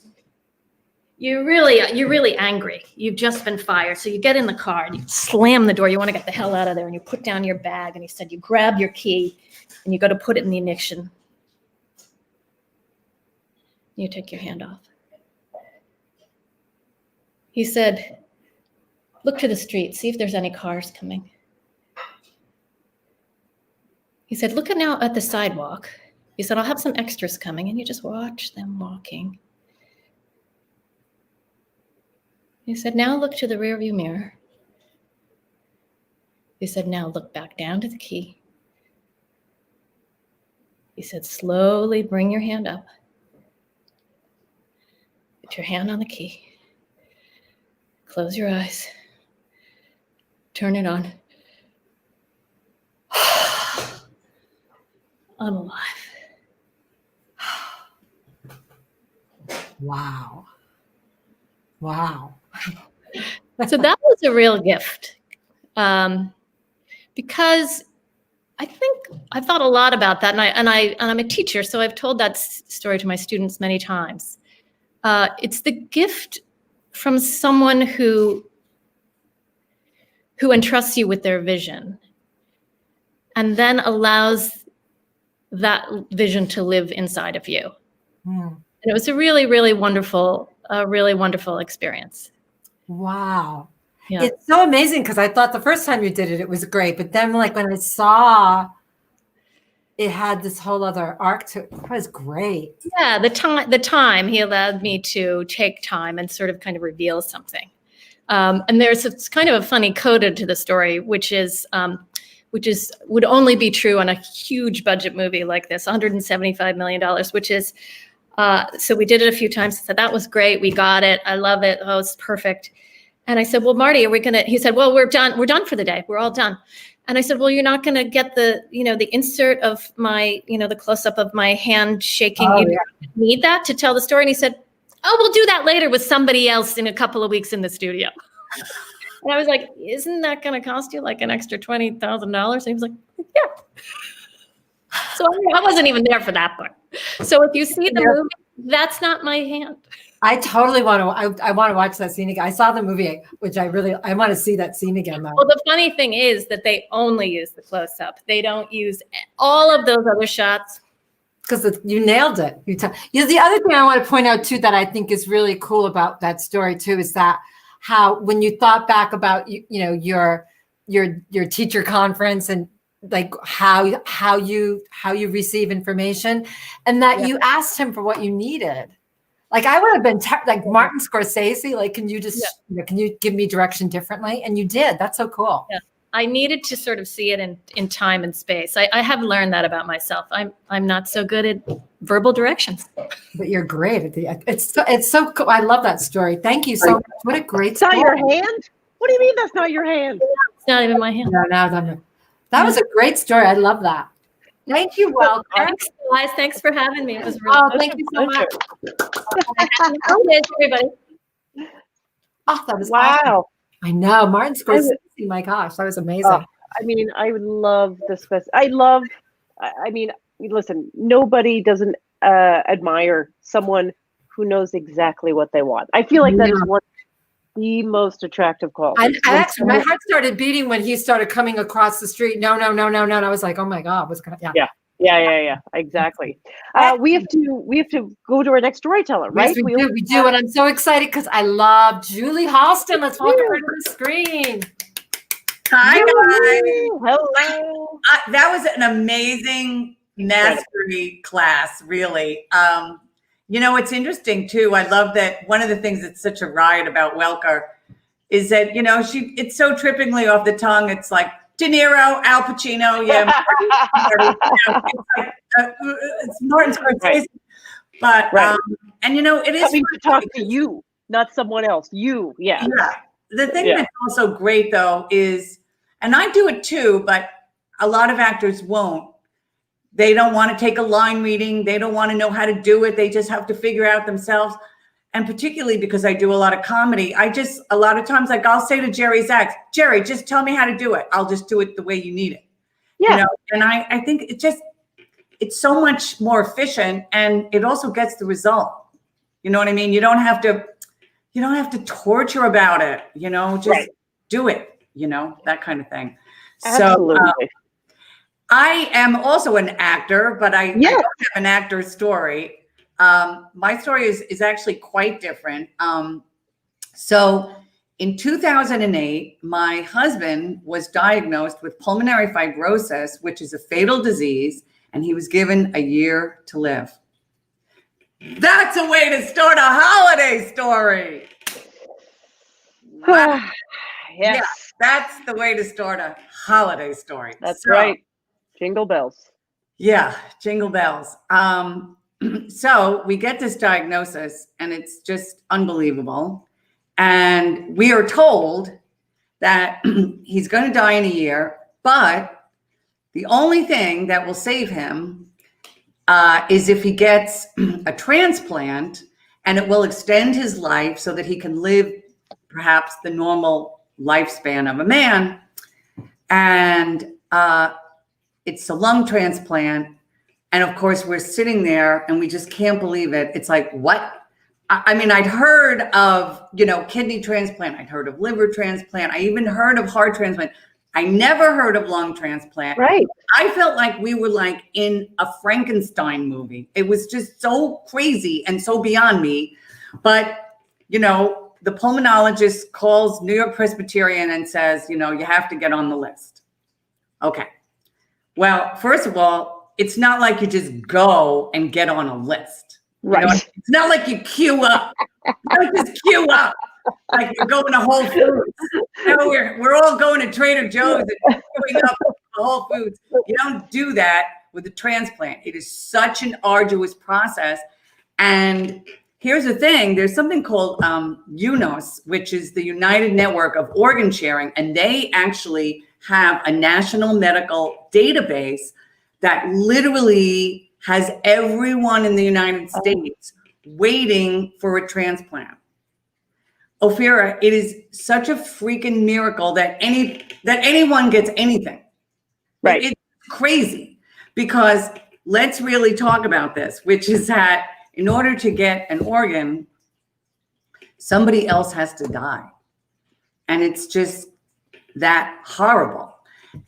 F: you're really angry. You've just been fired. So you get in the car and you slam the door. You want to get the hell out of there, and you put down your bag. And he said, you grab your key and you go to put it in the ignition. You take your hand off. He said, look to the street, see if there's any cars coming. He said, look now at the sidewalk. He said, I'll have some extras coming, and you just watch them walking. He said, now look to the rearview mirror. He said, now look back down to the key. He said, slowly bring your hand up. Put your hand on the key. Close your eyes. Turn it on. I'm alive.
C: Wow. Wow.
F: So that was a real gift. Because I've thought a lot about that, and I'm a teacher, so I've told that story to my students many times. It's the gift from someone who entrusts you with their vision and then allows that vision to live inside of you. And it was a really, really wonderful experience.
C: Wow.
F: Yeah.
C: It's so amazing, because I thought the first time you did it, it was great. But then like when I saw it had this whole other arc to it, it was great.
F: Yeah, the time he allowed me to take time and sort of kind of reveal something. And it's kind of a funny coda to the story, which would only be true on a huge budget movie like this, $175 million, which is, so we did it a few times. I said, that was great. We got it. I love it. Oh, it's perfect. And I said, well, Marty, he said, well, we're done. We're done for the day. We're all done. And I said, well, you're not going to get the insert of my, the close up of my hand shaking.
C: Oh,
F: you need that to tell the story. And he said, oh, we'll do that later with somebody else in a couple of weeks in the studio. And I was like, isn't that going to cost you like an extra $20,000? And he was like, yeah. So I wasn't even there for that part. So if you see the movie, that's not my hand.
C: I totally want to. I want to watch that scene again. I saw the movie, which I want to see that scene again.
F: Well, the funny thing is that they only use the close up. They don't use all of those other shots.
C: Because you nailed it. The other thing I want to point out too that I think is really cool about that story too is that how when you thought back about your teacher conference and like how you receive information, and that you asked him for what you needed. Like I would have been like Martin Scorsese, like, can you just, can you give me direction differently? And you did. That's so cool.
F: Yeah. I needed to sort of see it in time and space. I have learned that about myself. I'm not so good at verbal directions.
C: But you're great at the. It's so cool. I love that story. Thank you so much. What a great
B: It's not
C: story.
B: your hand? What do you mean that's not your hand?
F: It's not even my hand.
C: No, that was a great story. I love that. Thank you, Welker.
F: Thanks, guys. Thanks for having me. It was really
C: Thank you so much.
F: Happy holidays, everybody.
C: Oh, that was
B: Wow.
C: awesome. I know. Martin Scorsese, my gosh, that was amazing.
B: I mean, I would love the I mean, listen, nobody doesn't admire someone who knows exactly what they want. I feel like that is one of the most attractive qualities.
C: I actually, my heart started beating when he started coming across the street. No. And I was like, oh my God, what's going to happen?
B: Yeah, exactly. We have to go to our next storyteller, right?
C: Yes, we do. And I'm so excited because I love Julie Halston. Let's welcome her to the screen.
G: Hi, guys.
B: Hello.
G: That was an amazing mastery class, really. It's interesting too. I love that one of the things that's such a riot about Welker is that, it's so trippingly off the tongue. It's like De Niro, Al Pacino, it's Martin Scorsese. But, it is
B: coming to talk to you, not someone else. You, yeah.
G: The thing that's also great though is, and I do it too, but a lot of actors won't. They don't want to take a line reading. They don't want to know how to do it. They just have to figure out themselves. And particularly because I do a lot of comedy, a lot of times, like I'll say to Jerry's ex, Jerry, just tell me how to do it. I'll just do it the way you need it. Yeah. And I think it's so much more efficient, and it also gets the result. You know what I mean? You don't have to torture about it, just do it, that kind of thing.
B: Absolutely.
G: So I am also an actor, but I don't have an actor's story. My story is actually quite different. So in 2008, my husband was diagnosed with pulmonary fibrosis, which is a fatal disease, and he was given a year to live. That's a way to start a holiday story. Wow.
B: Yes.
G: Yeah, that's the way to start a holiday story.
B: That's right. Jingle bells.
G: Yeah, jingle bells. So we get this diagnosis, and it's just unbelievable. And we are told that he's going to die in a year, but the only thing that will save him is if he gets a transplant, and it will extend his life so that he can live perhaps the normal lifespan of a man. And it's a lung transplant. And of course, we're sitting there and we just can't believe it. It's like, what? I mean, I'd heard of, kidney transplant. I'd heard of liver transplant. I even heard of heart transplant. I never heard of lung transplant.
B: Right.
G: I felt like we were like in a Frankenstein movie. It was just so crazy and so beyond me. But, the pulmonologist calls New York Presbyterian and says, you have to get on the list. Okay. Well, first of all, it's not like you just go and get on a list.
B: Right.
G: It's not like you queue up. You don't just queue up like you're going to Whole Foods. We're all going to Trader Joe's and queuing up to Whole Foods. You don't do that with a transplant. It is such an arduous process. And here's the thing. There's something called UNOS, which is the United Network of Organ Sharing. And they actually have a national medical database that literally has everyone in the United States waiting for a transplant. Ophira, it is such a freaking miracle that anyone gets anything.
B: Right.
G: It's crazy, because let's really talk about this, which is that in order to get an organ, somebody else has to die. And it's just that horrible.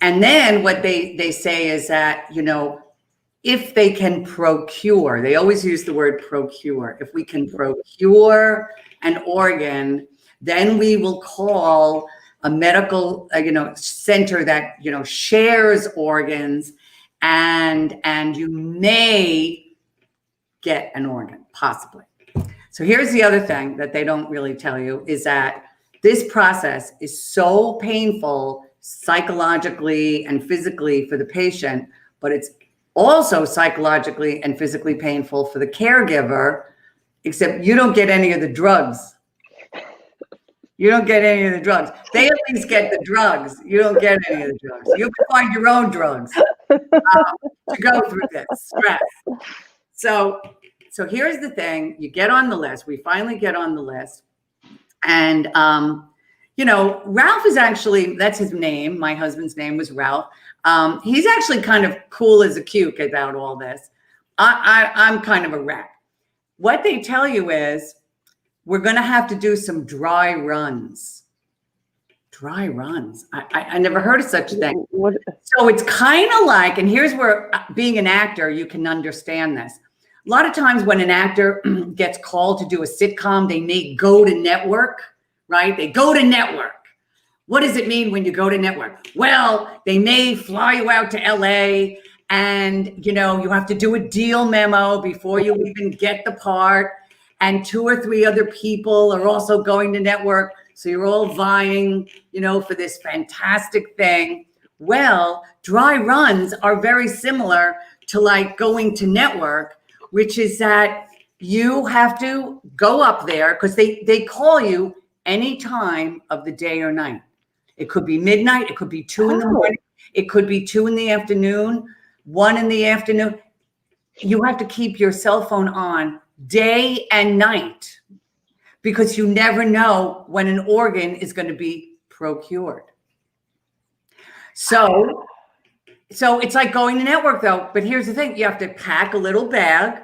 G: And then what they say is that, if they can procure, they always use the word procure. If we can procure an organ, then we will call a medical, center that, shares organs, and you may get an organ, possibly. So here's the other thing that they don't really tell you is that this process is so painful psychologically and physically for the patient, but it's also psychologically and physically painful for the caregiver, except you don't get any of the drugs. You don't get any of the drugs. They at least get the drugs. You don't get any of the drugs. You can find your own drugs to go through this stress. So here's the thing. You get on the list. We finally get on the list. And, Ralph is actually, that's his name. My husband's name was Ralph. He's actually kind of cool as a cuke about all this. I'm kind of a wreck. What they tell you is, we're going to have to do some dry runs. Dry runs. I never heard of such a thing. So it's kind of like, and here's where being an actor, you can understand this. A lot of times when an actor gets called to do a sitcom, they may go to network, right? They go to network. What does it mean when you go to network? Well, they may fly you out to LA and, you have to do a deal memo before you even get the part. And 2 or 3 other people are also going to network. So you're all vying, for this fantastic thing. Well, dry runs are very similar to like going to network, which is that you have to go up there because they call you any time of the day or night. It could be midnight. It could be 2 in the morning. It could be 2 in the afternoon, 1 in the afternoon. You have to keep your cell phone on day and night because you never know when an organ is going to be procured. So it's like going to network though, but here's the thing. You have to pack a little bag.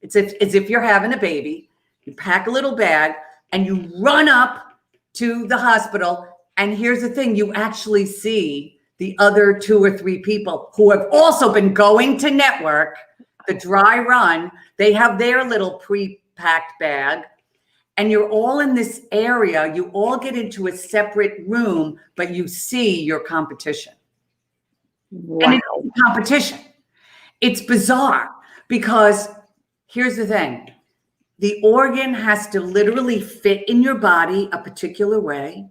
G: It's as if you're having a baby. You pack a little bag and you run up to the hospital. And here's the thing. You actually see the other 2 or 3 people who have also been going to network, the dry run. They have their little pre-packed bag, and you're all in this area. You all get into a separate room, but you see your competition. Wow. And it's competition. It's bizarre because here's the thing. The organ has to literally fit in your body a particular way.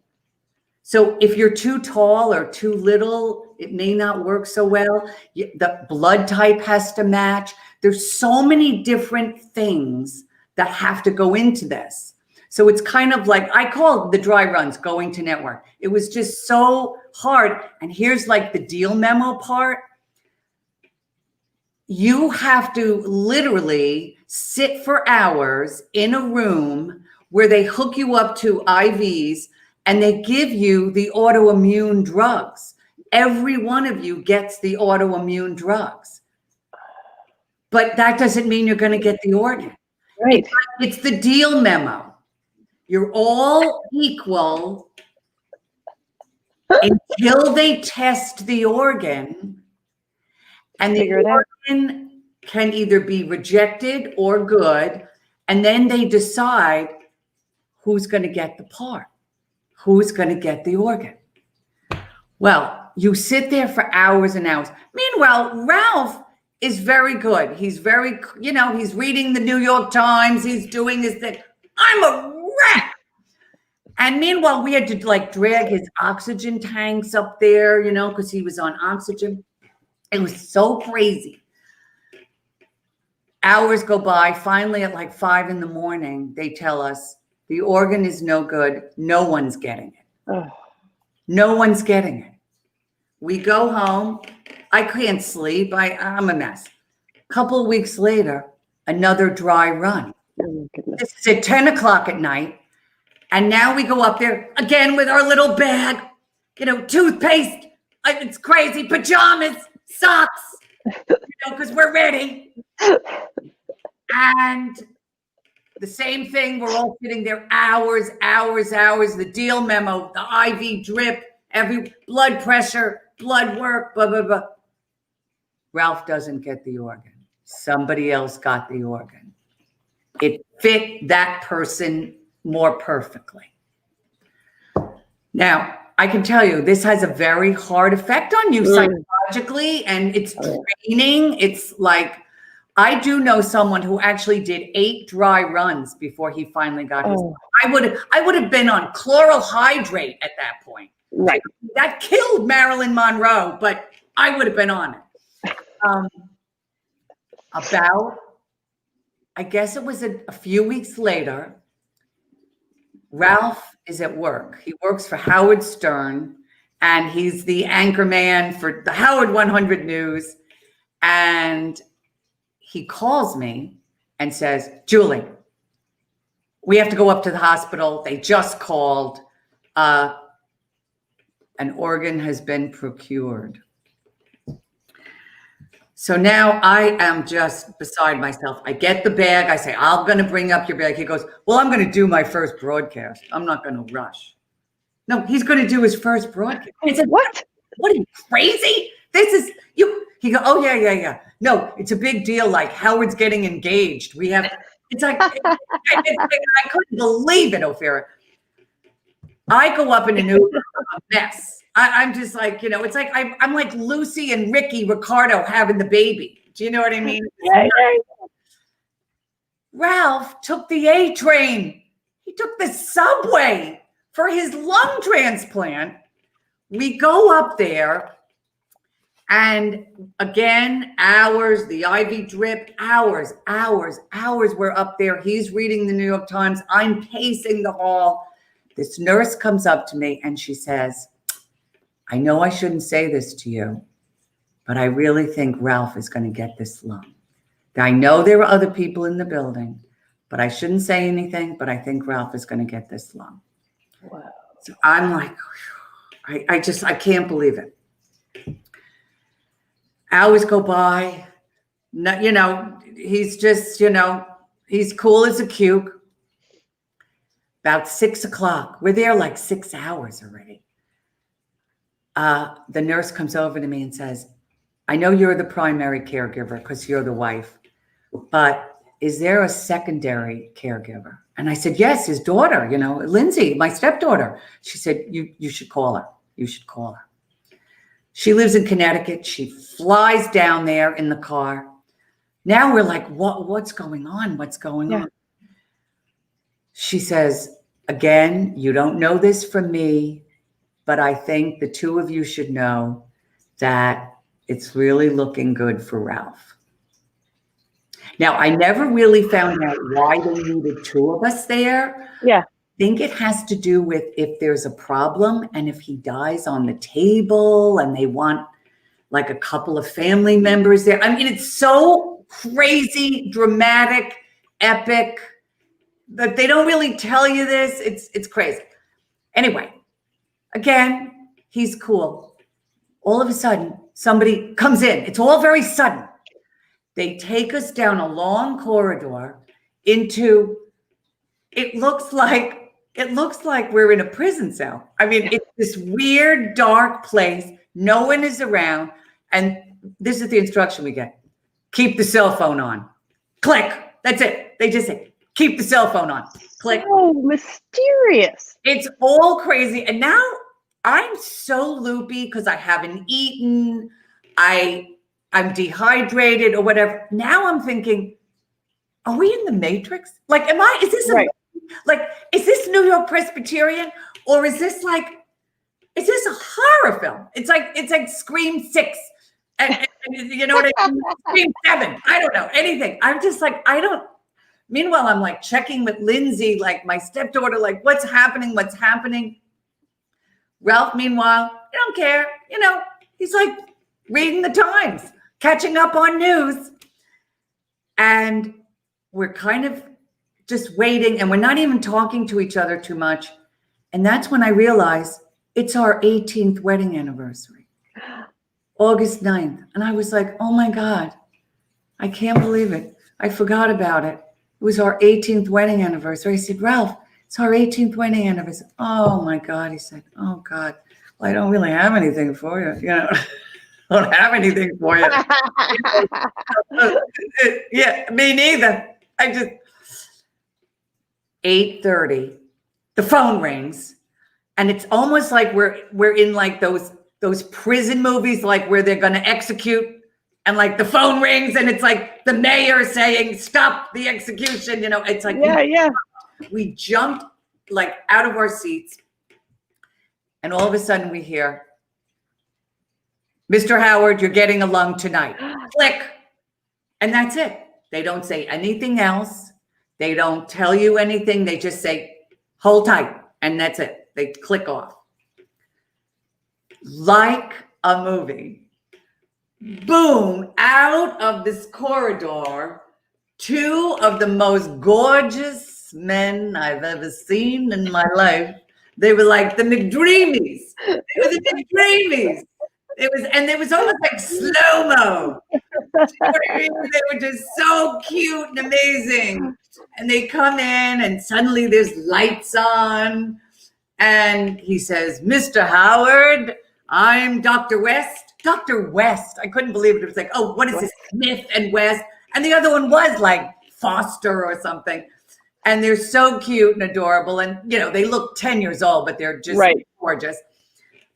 G: So if you're too tall or too little, it may not work so well. The blood type has to match. There's so many different things that have to go into this. So it's kind of like, I call the dry runs going to network. It was just so hard. And here's like the deal memo part. You have to literally sit for hours in a room where they hook you up to IVs and they give you the autoimmune drugs. Every one of you gets the autoimmune drugs. But that doesn't mean you're going to get the organ.
B: Right.
G: It's the deal memo. You're all equal until they test the organ. And the organ can either be rejected or good. And then they decide who's going to get the part, who's going to get the organ. Well, you sit there for hours and hours. Meanwhile, Ralph is very good. He's very, he's reading the New York Times. He's doing his thing. I'm a wreck. And meanwhile, we had to drag his oxygen tanks up there, because he was on oxygen. It was so crazy. Hours go by. Finally, at 5 a.m, they tell us the organ is no good. No one's getting it.
B: Oh.
G: No one's getting it. We go home. I can't sleep. I'm a mess. A couple of weeks later, another dry run.
B: Oh my goodness.
G: This is at 10 o'clock at night. And now we go up there again with our little bag, toothpaste. It's crazy. Pajamas, socks, because we're ready. And the same thing. We're all sitting there hours. The deal memo, the IV drip, every blood pressure, blood work, blah, blah, blah. Ralph doesn't get the organ. Somebody else got the organ. It fit that person more perfectly. Now, I can tell you, this has a very hard effect on you psychologically, and it's draining. It's like, I do know someone who actually did 8 dry runs before he finally got his. I would have been on chloral hydrate at that point.
B: Right.
G: That killed Marilyn Monroe, but I would have been on it. I guess it was a few weeks later, Ralph is at work. He works for Howard Stern, and he's the anchor man for the Howard 100 News. And he calls me and says, Julie, we have to go up to the hospital. They just called. An organ has been procured. So now I am just beside myself. I get the bag. I say, I'm going to bring up your bag. He goes, well, I'm going to do my first broadcast. I'm not going to rush. No, he's going to do his first broadcast. I said, what are you, crazy? This is you. He goes, oh, yeah. No, it's a big deal. Like Howard's getting engaged. It's like, I couldn't believe it, Ophira. I go up in an Uber, I'm a mess. I'm just like, it's like I'm like Lucy and Ricky Ricardo having the baby. Do you know what I mean?
B: Yeah.
G: Ralph took the A train. He took the subway for his lung transplant. We go up there, and again, hours, the IV drip, hours. We're up there. He's reading the New York Times. I'm pacing the hall. This nurse comes up to me and she says, I know I shouldn't say this to you, but I really think Ralph is going to get this lung. I know there are other people in the building, but I shouldn't say anything, but I think Ralph is going to get this lung.
B: Wow.
G: So I'm like, I can't believe it. Hours go by. No, he's just, he's cool as a cuke. About 6 o'clock. We're there like 6 hours already. The nurse comes over to me and says, I know you're the primary caregiver because you're the wife, but is there a secondary caregiver? And I said, yes, his daughter, Lindsay, my stepdaughter. She said, you should call her. You should call her. She lives in Connecticut. She flies down there in the car. Now we're like, what's going on? What's going on? She says, again, you don't know this from me, but I think the two of you should know that it's really looking good for Ralph. Now, I never really found out why they needed 2 of us there.
B: Yeah.
G: I think it has to do with if there's a problem and if he dies on the table and they want like a couple of family members there. I mean, it's so crazy, dramatic, epic. But they don't really tell you this. It's crazy. Anyway, again, he's cool. All of a sudden, somebody comes in. It's all very sudden. They take us down a long corridor into, it looks like we're in a prison cell. I mean, it's this weird, dark place. No one is around. And this is the instruction we get. Keep the cell phone on. Click. That's it. They just say, keep the cell phone on. Click.
B: Oh, mysterious.
G: It's all crazy. And now I'm so loopy because I haven't eaten. I'm dehydrated or whatever. Now I'm thinking, are we in the Matrix? Like, is this
B: right.
G: Is this New York Presbyterian? Or is this a horror film? It's like Scream 6. And you know what I mean? Scream 7. I don't know anything. I'm just like, meanwhile, I'm like checking with Lindsay, like my stepdaughter, like what's happening? Ralph, meanwhile, I don't care. He's like reading the Times, catching up on news. And we're kind of just waiting and we're not even talking to each other too much. And that's when I realized it's our 18th wedding anniversary, August 9th. And I was like, oh my God, I can't believe it. I forgot about it. It was our 18th wedding anniversary. I said, Ralph, it's our 18th wedding anniversary. Oh my God. He said, oh God, well, I don't really have anything for you. I don't have anything for you. Yeah, me neither. 8:30, the phone rings And it's almost like we're in like those prison movies, like where they're going to execute and like the phone rings and it's like the mayor saying, stop the execution. You know, it's like, we jumped like out of our seats. And all of a sudden we hear, Mr. Howard, you're getting a lung tonight. Click. And that's it. They don't say anything else. They don't tell you anything. They just say, hold tight. And that's it. They click off. Like a movie. Boom, out of this corridor, two of the most gorgeous men I've ever seen in my life. They were like the McDreamies. They were the McDreamies. It was almost like slow-mo. You know what I mean? They were just so cute and amazing. And they come in and suddenly there's lights on. And he says, Mr. Howard, I'm Dr. West. Dr. West. I couldn't believe it. It was like, oh, what is this? Smith and West. And the other one was like Foster or something. And they're so cute and adorable. And, you know, they look 10 years old, but they're just gorgeous.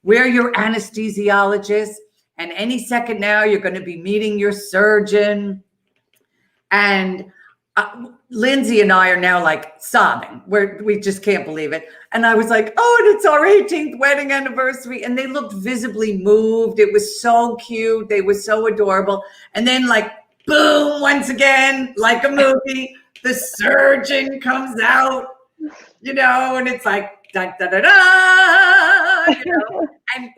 G: We're your anesthesiologist. And any second now, you're going to be meeting your surgeon. And Lindsay and I are now like sobbing. We just can't believe it. And I was like, oh, and it's our 18th wedding anniversary. And they looked visibly moved. It was so cute. They were so adorable. And then like, boom, once again, like a movie, the surgeon comes out, you know, and it's like, da, da, da, da, you know,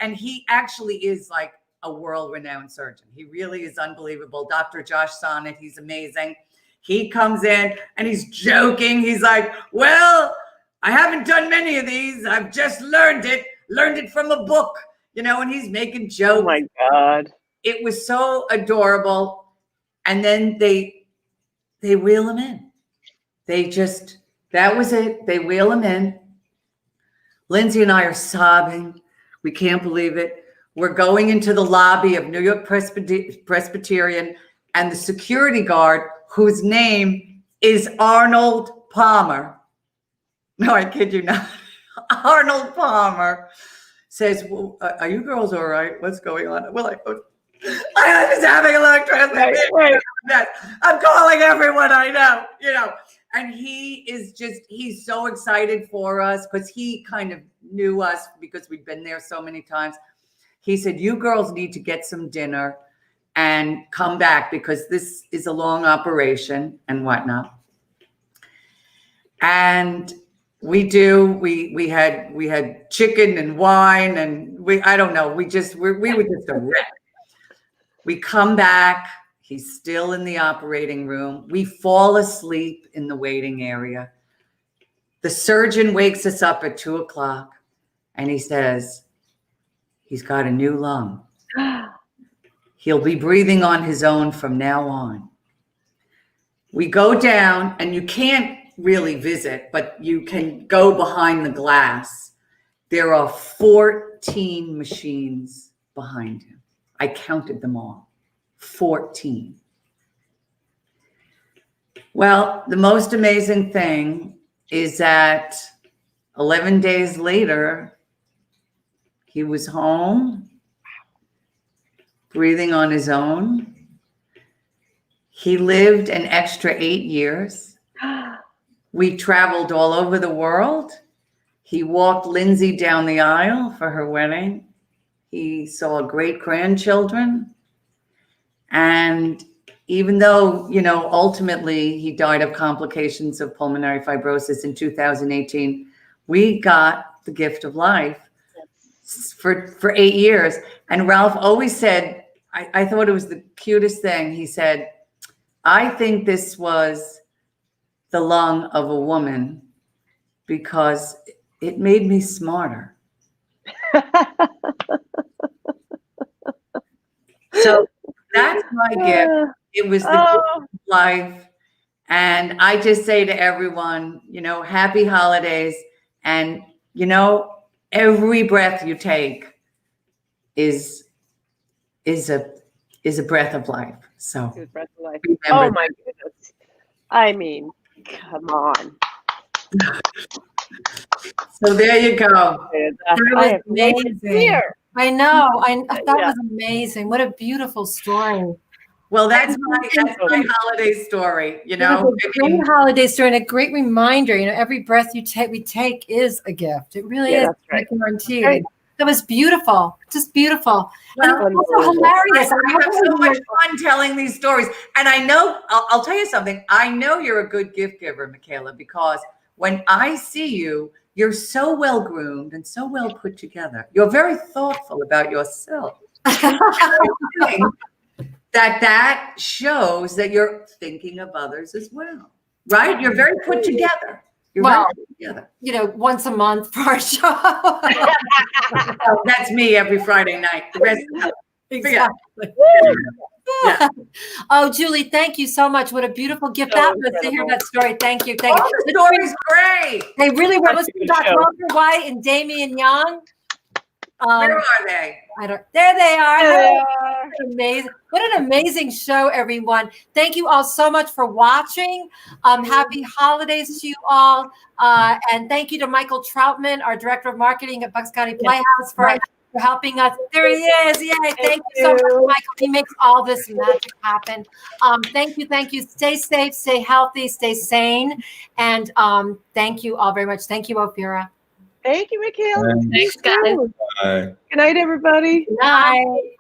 G: and he actually is like a world-renowned surgeon. He really is unbelievable. Dr. Josh Sonnet, he's amazing. He comes in and he's joking. He's like, well, I haven't done many of these. I've just learned it from a book, you know, and he's making jokes.
B: Oh my God.
G: It was so adorable. And then they wheel him in. That was it. They wheel him in. Lindsay and I are sobbing. We can't believe it. We're going into the lobby of New York Presbyterian, and the security guard, whose name is Arnold Palmer. No, I kid you not. Arnold Palmer says, well, are you girls all right? What's going on? We're like, oh, I was having a lung transplant. Right. I'm calling everyone I know, you know. And he's so excited for us because he kind of knew us because we'd been there so many times. He said, you girls need to get some dinner and come back because this is a long operation and whatnot. And we do. We had chicken and wine and I don't know. We were just a wreck. We come back. He's still in the operating room. We fall asleep in the waiting area. The surgeon wakes us up at 2:00 and he says, he's got a new lung. He'll be breathing on his own from now on. We go down and you can't really visit, but you can go behind the glass. There are 14 machines behind him. I counted them all. 14. Well, the most amazing thing is that 11 days later, he was home, breathing on his own. He lived an extra 8 years. We traveled all over the world. He walked Lindsay down the aisle for her wedding. He saw great grandchildren. And even though, you know, ultimately he died of complications of pulmonary fibrosis in 2018, we got the gift of life for 8 years. And Ralph always said, I thought it was the cutest thing. He said, I think this was the lung of a woman because it made me smarter. So that's my gift. It was the gift of life. And I just say to everyone, you know, happy holidays. And, you know, every breath you take is a breath of life. So
B: breath of life. Oh my goodness. I mean, come on.
G: So there you go.
B: And,
C: That was
B: I have no
C: amazing.
B: fear.
C: I know. That
B: Yeah.
C: was amazing. What a beautiful story.
G: Well, that's my holiday story. You know,
C: It was a great holiday story and a great reminder. You know, every breath we take is a gift. It really
B: Yeah,
C: is.
B: that's right.
C: I guarantee you.
B: Right.
C: That was beautiful. Just beautiful. And
G: Well,
C: it was also hilarious.
G: I have so much fun telling these stories. And I know, I'll tell you something. I know you're a good gift giver, Michaela, because when I see you, you're so well groomed and so well put together. You're very thoughtful about yourself. that shows that you're thinking of others as well, right? You're very put together. You're
C: Well,
G: very put together.
C: you know, once a month for our show.
G: Oh, that's me every Friday night. The rest
C: Exactly.
G: Yeah.
C: Oh, Julie, thank you so much. What a beautiful gift that was to hear that story. Thank you. Thank
G: all
C: you.
G: the stories great.
C: They really were. Let's
B: Good
C: talk
B: show.
C: Welker White and Damian Young.
G: Where are they?
C: There they are.
B: There they are.
C: Amazing. What an amazing show, everyone. Thank you all so much for watching. Happy holidays to you all. And thank you to Michael Troutman, our Director of Marketing at Bucks County Playhouse, for helping us. There he is. Yay. Thank you so much, Michael. He makes all this magic happen. Thank you. Thank you. Stay safe, stay healthy, stay sane. And thank you all very much. Thank you, Ophira.
B: Thank you, Michaela.
F: Thanks, guys.
E: Bye.
B: Good night, everybody.
C: Bye.